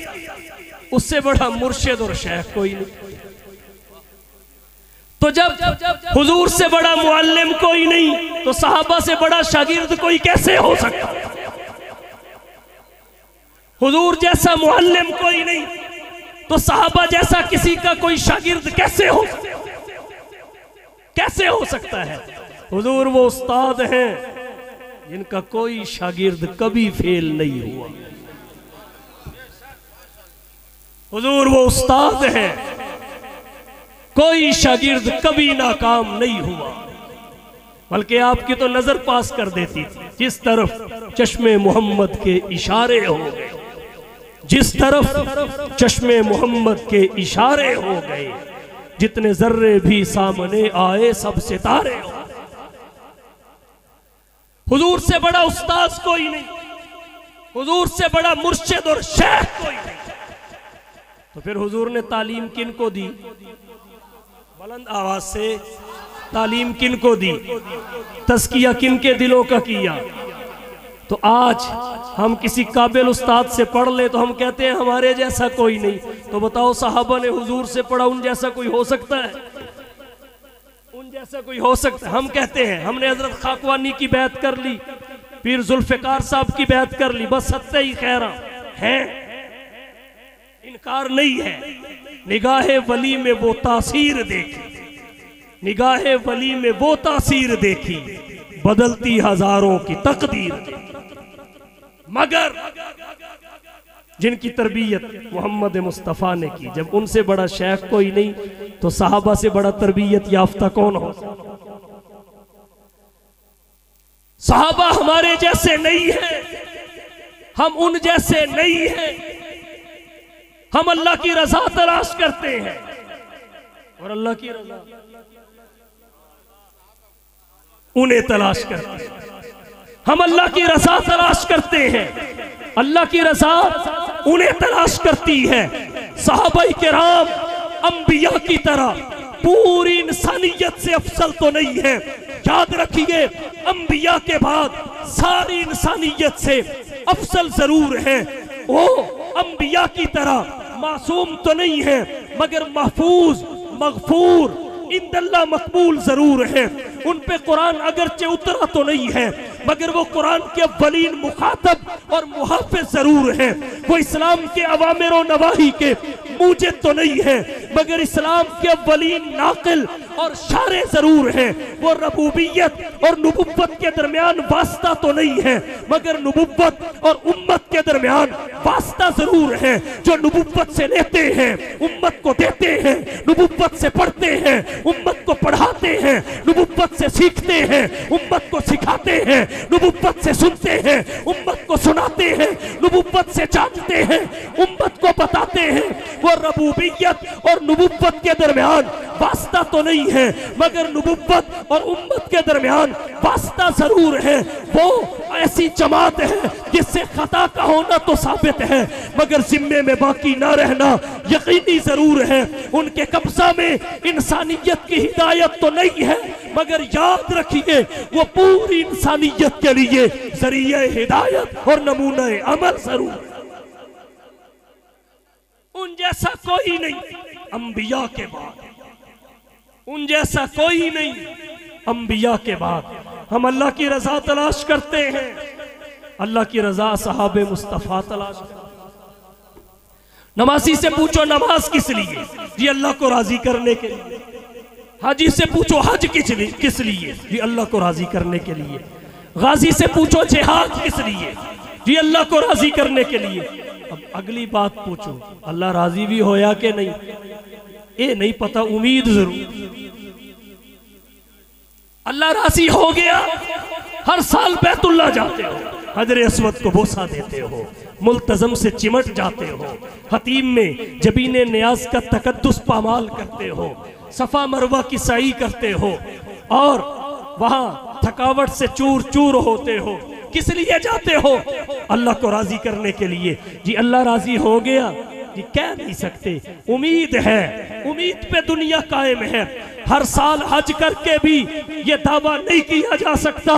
उससे बड़ा मुर्शिद और शेख कोई नहीं। तो जब हुजूर से बड़ा मुअल्लिम कोई नहीं, तो सहाबा से बड़ा शागिर्द कोई कैसे हो सकता? हुजूर जैसा मुअल्लिम कोई नहीं, तो सहाबा जैसा किसी का कोई शागिर्द कैसे हो सकता है? हुजूर वो उस्ताद हैं जिनका कोई शागिर्द कभी फेल नहीं हुआ। हुजूर वो उस्ताद हैं, कोई शागिर्द कभी नाकाम नहीं हुआ, बल्कि आपकी तो नजर पास कर देती थी। जिस तरफ चश्मे मोहम्मद के इशारे हो गए, जिस तरफ चश्मे मोहम्मद के इशारे हो गए, जितने जर्रे भी सामने आए सब सितारे हो। हुजूर से बड़ा उस्ताद कोई नहीं, हुजूर से बड़ा मुर्शिद और शेख कोई नहीं। तो फिर हुजूर ने तालीम किन को दी? बुलंद आवाज से तालीम किन को दी? तज़किया किन के दिलों का किया? तो आज हम किसी काबिल उस्ताद से पढ़ ले तो हम कहते हैं हमारे जैसा कोई नहीं। तो बताओ, सहाबा ने हुजूर से पढ़ा, उन जैसा कोई हो सकता है? उन जैसा कोई हो सकता है? हम कहते हैं हमने हजरत खाकवानी की बैत कर ली, पीर जुल्फिकार साहब की बैत कर ली, बस सत्ते ही खैरा है, इनकार नहीं है। निगाहे वली में वो तासीर देखी, निगाहे वली में वो तासीर देखी, बदलती हजारों की तकदीर। मगर जिनकी तरबियत मोहम्मद मुस्तफ़ा ने की, जब उनसे बड़ा शेख कोई नहीं, तो सहाबा से बड़ा तरबियत याफ्ता कौन हो? सहाबा हमारे जैसे नहीं है, हम उन जैसे नहीं हैं। हम अल्लाह की रजा तलाश करते हैं, और अल्लाह की रजा उन्हें तलाश करते हैं। हम अल्लाह की रजा तलाश करते हैं, अल्लाह की रजा उन्हें तलाश करती है। सहाबाए किराम अंबिया की तरह पूरी इंसानियत से अफसल तो नहीं है, याद रखिए, अंबिया के बाद सारी इंसानियत से अफसल जरूर है। वो अंबिया की तरह मासूम तो नहीं है, मगर महफूज मगफूर इंदल्लाह मकबूल जरूर है। उन पे कुरान अगरचे उतरा तो नहीं है, मगर वो कुरान के अव्वलीन मुखातब और मुहाफिज जरूर है। वो इस्लाम के अवामिर और नवाही के मूजिब तो नहीं है, मगर इस्लाम के अव्वलीन नाकिल और शारे जरूर है। वो रबूबियत और नुबुव्वत के दरमियान वास्ता तो नहीं है, मगर नुबुव्वत और उम्मत के दरमियान वास्ता जरूर है। जो नुबुव्वत से लेते हैं उम्मत को देते हैं, नुबुव्वत से पढ़ते हैं उम्मत को पढ़ाते हैं, नुबुव्वत से सीखते हैं उम्मत को सिखाते हैं, नुबुव्वत से सुनते हैं उम्मत को सुनाते हैं, नुबुव्वत से जानते हैं उम्मत को बताते हैं। वो रबूबियत और नबुव्वत के दरमियान वास्ता तो नहीं है, मगर नबुव्वत और उम्मत के दरमियान वास्ता जरूर है। वो ऐसी जमात है जिससे खता का होना तो साबित है, मगर जिम्मे में बाकी ना रहना यकीनी जरूर है। उनके कब्जा में इंसानियत की हिदायत तो नहीं है, मगर याद रखिए वो पूरी इंसानियत के लिए जरिए हिदायत और नमूना अमल जरूर। उन जैसा कोई नहीं अंबिया के बाद, उन जैसा कोई नहीं अंबिया के बाद। हम अल्लाह की रजा तलाश करते हैं, अल्लाह की रजा सहाबे मुस्तफा तलाश करते हैं। नमाजी से पूछो नमाज किस लिए? जी अल्लाह को राजी करने के लिए। हाजी से पूछो हज किस लिए? जी अल्लाह को राजी करने के लिए। गाजी से पूछो जिहाद किस लिए? जी अल्लाह को राजी करने के लिए। अब अगली बात पूछो अल्लाह राजी भी होया कि नहीं, ये नहीं पता, उम्मीद जरूर। अल्लाह राजी हो गया, हर साल बैतुल्ला जाते हो, हजरे अस्वद को बोसा देते हो, मुल्तजम से चिमट जाते हो, हतीम में जबीने न्याज का तकद्दुस पामाल करते हो, सफा मरवा की साई करते हो और वहां थकावट से चूर चूर होते हो। किस लिए जाते हो? अल्लाह को राजी करने के लिए। जी अल्लाह राजी हो गया, जी कह नहीं सकते, उम्मीद है, उम्मीद पे दुनिया कायम है। हर साल हज करके भी ये दावा नहीं किया जा सकता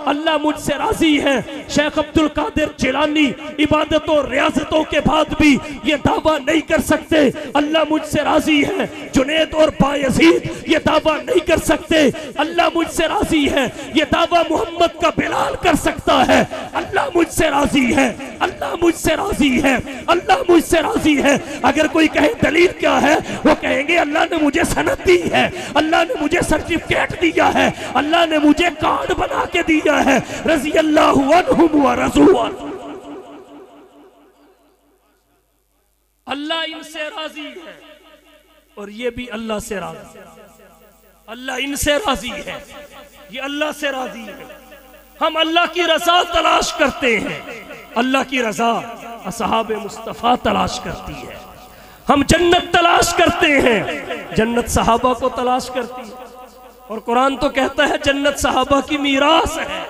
अल्लाह मुझसे राजी है। शेख अब्दुल कादिर जिलानी इबादतों रियाजतों के बाद भी ये दावा नहीं कर सकते अल्लाह मुझसे राजी है। जुनैद और बायजीद ये दावा नहीं कर सकते अल्लाह मुझसे राजी है। ये दावा मोहम्मद का बिलाल कर सकता है अल्लाह मुझसे राजी है, अल्लाह मुझसे राजी है, अल्लाह मुझसे राजी है। अगर कोई कहे दलील क्या है, वो कहेंगे अल्लाह ने मुझे सनद दी है, अल्लाह ने मुझे सर्टिफिकेट दिया है, अल्लाह ने मुझे कार्ड बना के दिया है, रज़ी अल्लाहु अन्हुम व रज़ू अन्हु। अल्लाह इनसे राजी है और ये भी अल्लाह से राजी है। अल्लाह इनसे राजी है, ये अल्लाह से राजी है। हम अल्लाह की रजा तलाश करते हैं, अल्लाह की रजा असहाबे मुस्तफा तलाश करती है। हम जन्नत तलाश करते हैं, जन्नत सहाबा को तलाश करती है। और कुरान तो कहता है जन्नत सहाबा की मीरास है,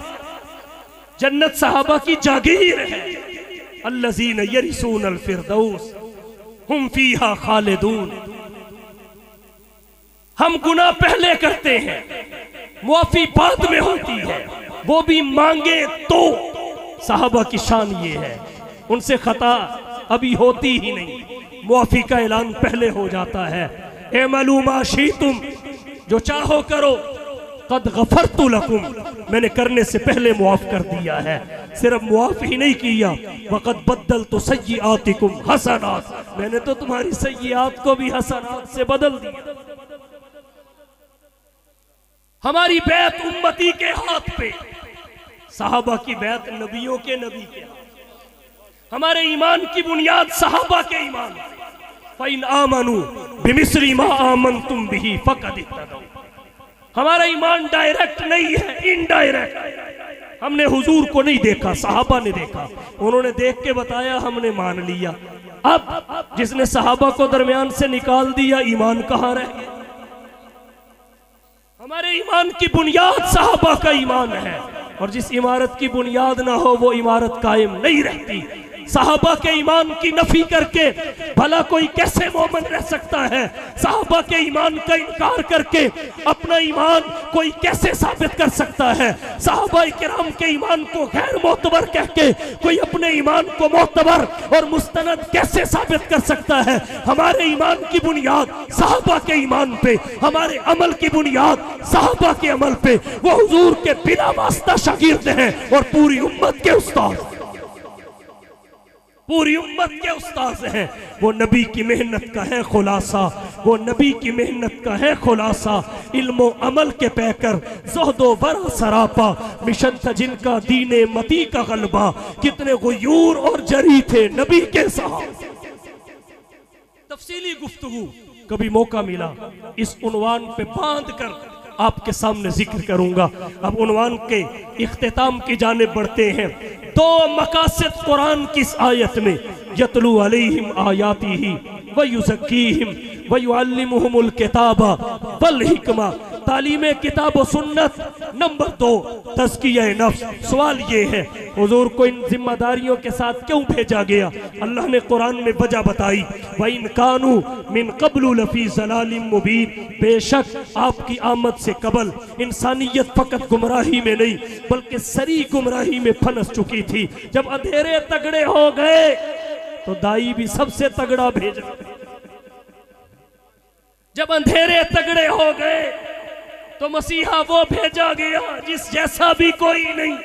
जन्नत सहाबा की जागीर है। अल्लज़ीना यरिसूनल फिरदौस हुम फीहा खालिदून। हम गुनाह पहले करते हैं, मुआफी बाद में होती है, वो भी मांगे तो। सहाबा की शान ये है, उनसे खता अभी होती ही नहीं, मुआफी का ऐलान पहले हो जाता है। ए मालूमा शी तुम, जो चाहो करो, कद गफरतु लकुम, मैंने करने से पहले मुआफ कर दिया है। सिर्फ मुआफ ही नहीं किया, वक़द बद्दलतु सय्यिआतिकुम हसनात, मैंने तो तुम्हारी सय्यिआत को भी हसनात से बदल दिया। हमारी बैत उम्मती के हाथ पे, सहाबा की बैत नबियों के नबी के हाथ। हमारे ईमान की बुनियाद सहाबा के ईमान। फ़इन आमनू बिमिस्री मा आमनतुम बिही फ़क़द इह्तदौ। हमारा ईमान डायरेक्ट नहीं है, इनडायरेक्ट। हमने हुजूर को नहीं देखा, सहाबा ने देखा, उन्होंने देख के बताया, हमने मान लिया। अब जिसने सहाबा को दरमियान से निकाल दिया, ईमान कहाँ रह गया? हमारे ईमान की बुनियाद सहाबा का ईमान है, और जिस इमारत की बुनियाद ना हो वो इमारत कायम नहीं रहती। सहाबा के ईमान की नफी करके भला कोई कैसे मोमिन रह सकता है? सहाबा के ईमान का इनकार करके अपना ईमान कोई कैसे साबित कर सकता है? सहाबा किराम के ईमान को गैर मोतबर कह के कोई अपने ईमान को मोतबर और मुस्तनद कैसे साबित कर सकता है? हमारे ईमान की बुनियाद सहाबा के ईमान पे, हमारे अमल की बुनियाद सहाबा के अमल पे। वो हुजूर के बिना वास्ता शागिर्द हैं और पूरी उम्मत के उस्ताद, पूरी उम्मत के उस्ताद हैं। वो नबी की मेहनत का है खुलासा, वो नबी की मेहनत का है खुलासा। इल्मो अमल के पैकर ज़ुहदो वरा सरापा, मिशन था जिनका दीने मती का गलबा। कितने गुयूर और जरी थे नबी के साथ। तफसीली गुफ्तगू कभी मौका मिला इस उन्वान पे बांध कर आपके सामने जिक्र करूंगा। अब उन्वान के इख्तिताम की जानिब बढ़ते हैं। दो मकासद कुरान की इस आयत में, यतलू अलैहिम आयातिही व युज़क्कीहिम व युअल्लिमुहुमुल किताबा वल हिकमा। तालीम किताब व सुन्नत। नंबर 2 तज़किया नफ्स। सवाल ये है हुजूर को इन जिम्मेदारियों के साथ क्यों भेजा गया? अल्लाह ने कुरान में वजह बताई, व इन कानू मिन क़ब्लु लफ़ी ज़लालिम मुबीन। बेशक आपकी आमद से कबल इंसानियत फ़कत गुमराही में नहीं बल्कि सरी गुमराही में फंस चुकी थी। जब अंधेरे तगड़े हो गए तो दाई भी सबसे तगड़ा भेजा। जब अंधेरे तगड़े हो गए तो मसीहा वो भेजा गया जिस जैसा भी कोई नहीं,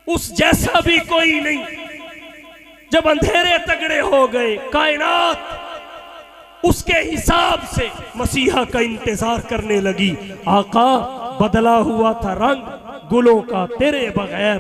उस जैसा भी कोई नहीं। जब अंधेरे तगड़े हो गए कायनात उसके हिसाब से मसीहा का इंतजार करने लगी। आका बदला हुआ था रंग गुलों का तेरे बगैर,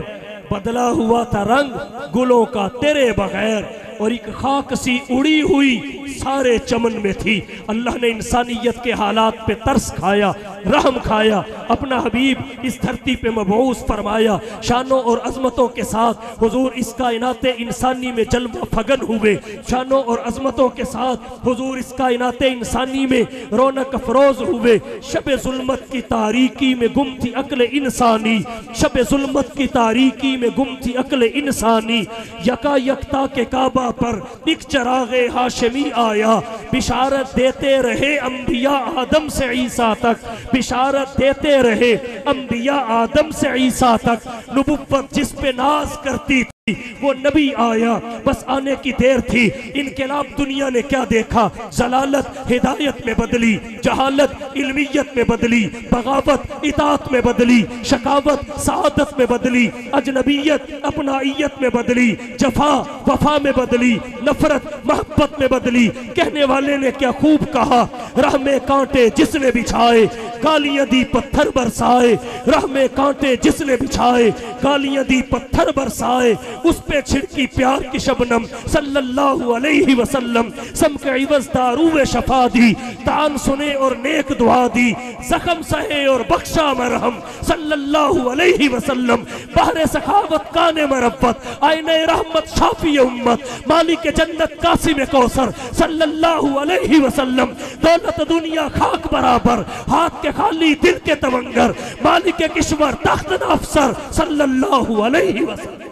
बदला हुआ था रंग गुलों का तेरे बगैर, और एक खाक सी उड़ी हुई सारे चमन में थी। अल्लाह ने इंसानियत के हालात पे तरस खाया, रहम खाया, अपना हबीब इस धरती पे मबऊस फरमाया। शानों और अजमतों के साथ हुजूर इस कायनात इंसानी में जलवा फगन हुए। शानों और अजमतों के साथ हुजूर इस कायनात इंसानी में रौनक अफरोज हुए। शब जुल्मत की तारीकी में गुम थी अक्ल इंसानी, शब जुल्मत की तारीकी में गुम थी अक्ल इंसानी। यका यकता के काबा पर एक चरागे हाशमी आया, बिशारत देते रहे अंबिया आदम से ईसा तक, बिशारत देते रहे अंबिया आदम से ईसा तक। नबुव्वत जिस पे नाज करती थी वो नबी आया, बस आने की देर थी। इनकलाब दुनिया ने क्या देखा? जलालत हिदायत में बदली, जहालत इल्मियत में बदली, बगावत इताअत में बदली, शकावत सआदत में बदली, अजनबियत अपनाइयत में बदली, जफा वफा में बदली, नफरत मोहब्बत में बदली। कहने वाले ने क्या खूब कहा, राह में कांटे जिसने बिछाए गालियां दी पत्थर बरसाए, राह में कांटे जिसने बिछाए गालियां दी पत्थर बरसाए। उस पे छिड़की प्यार की शबनम सल्लल्लाहु अलैहि वसल्लम, सम के इवज़ दारूए शफा दी, तान सुने और नेक दुआ दी, जख्म सहे और बख्शा मरहम सल्लल्लाहु अलैहि वसल्लम। बहरे सखावत काने मरब्बत आईने रहमत शाफी उम्मत, मालिक जन्नत कासिम कौसर सल्लल्लाहु अलैहि वसल्लम। दौलत दुनिया खाक बराबर, हाथ के खाली दिल के तवंगर, मालिक किश्वर तख्त अफसर सल्लल्लाहु अलैहि वसल्लम।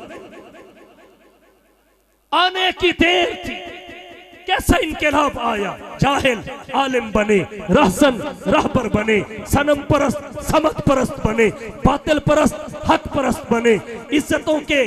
आने की देर थी, कैसा इनकलाब आया। जाहिल आलिम बने, रहसन रहबर बने, सनम परस्त समत परस्त बने, बातिल परस्त हक परस्त बने, इज्जतों के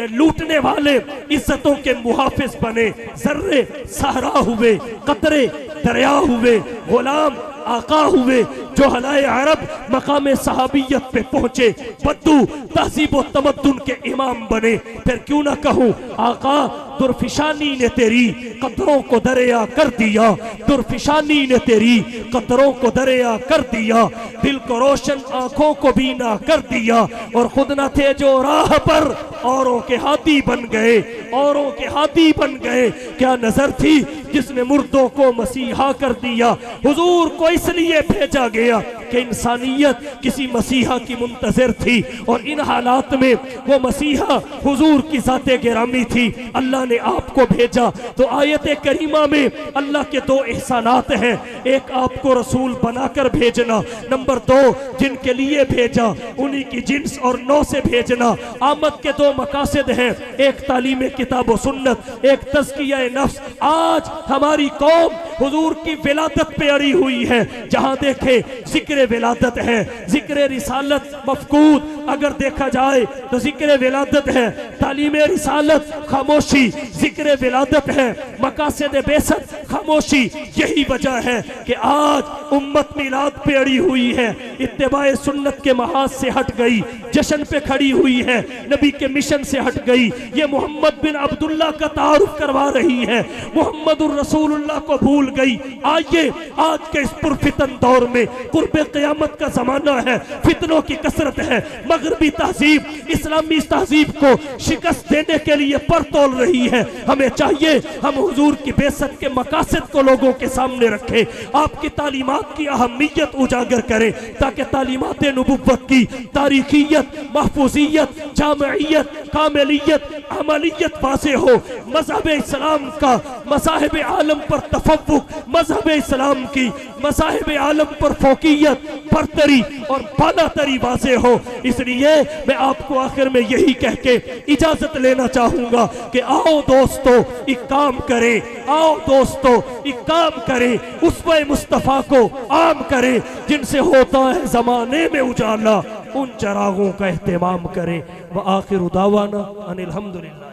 लूटने वाले इज्जतों के मुहाफिज बने। जर्रे सहरा हुए, कतरे दरिया हुए, गुलाम आका हुए। जो हलाए अरब मकाम सहाबियत पे पहुंचे, बद्दू तहजीब व तमद्दुन के इमाम बने। फिर क्यों ना कहूं आका दुर्फिशानी ने तेरी कदरों को दरिया कर दिया, दुर्फिशानी ने तेरी कदरों को दरिया कर दिया, दिल को रोशन आंखों को बीना कर दिया। और खुद न थे जो राह पर औरों के हाथी बन गए, औरों के हाथी बन गए। क्या नजर थी जिसने मुर्दों को मसीहा कर दिया। हुजूर को इसलिए भेजा गया कि इंसानियत किसी मसीहा की मुंतजर थी, और इन हालात में वो मसीहा हुजूर की ज़ाते गिरामी थी। अल्लाह ने आपको भेजा। तो आयत करीमा में अल्लाह के दो एहसानात हैं, एक आपको रसूल बनाकर भेजना, नंबर 2 जिनके लिए भेजा उन्हीं की जिन्स और नौ से भेजना। आमद के दो मकासद हैं, एक तालीम किताब व सुन्नत, एक तज़किया नफ्स। आज हमारी कौम हुजूर की विलादत पे अड़ी हुई है। जहां देखे जिक्र विलादत है, जिक्र रिसालत मफकूद अगर देखा जाए तो जिक्र विलादत है, तालीम रिसालत खामोशी, जिक्र विलादत है, मकासद बेसत खामोशी। यही वजह है कि आज उम्मत मिलाद पे अड़ी हुई है, इत्तिबाए सुन्नत के महाज से हट गई, जश्न पे खड़ी हुई है, नबी के मिशन से हट गई। ये मोहम्मद बिन अब्दुल्ला का तारुफ करवा रही है, मोहम्मदुर रसूलुल्लाह को भूल गई। आइए आज के इस पुरफितन दौर में कुर्बे क़यामत का जमाना है, फितनों की कसरत है, मगरबी तहजीब इस्लामी तहजीब को शिकस्त देने के लिए पर तोल रही है। हमें चाहिए हम हुजूर की बेसत के मकासद को लोगों के सामने रखें, आपकी तालीमात की अहमियत उजागर करें, ताकि तालीमात नबुव्वत की तारीखियत, महफूजियत, जामइयत, कामिलियत, अमलियत वाज़ेह हो। मज़हब इस्लाम का मज़ाहिब आलम पर तफव्वुक, मजहब इस्लाम की मज़ाहिब आलम पर फोकियत, बरतरी और बालातरी वाज़े हो। इसलिए मैं आपको आखिर में यही कह के इजाजत लेना चाहूंगा कि आओ दोस्तों एक काम करें, आओ दोस्तों एक काम करें, उसवे मुस्तफ़ा को आम करें, जिनसे होता है ज़माने में उजाला, उन चरागों का एहतमाम करें। व आखिर दावाना अनिल हम्दुलिल्लाह।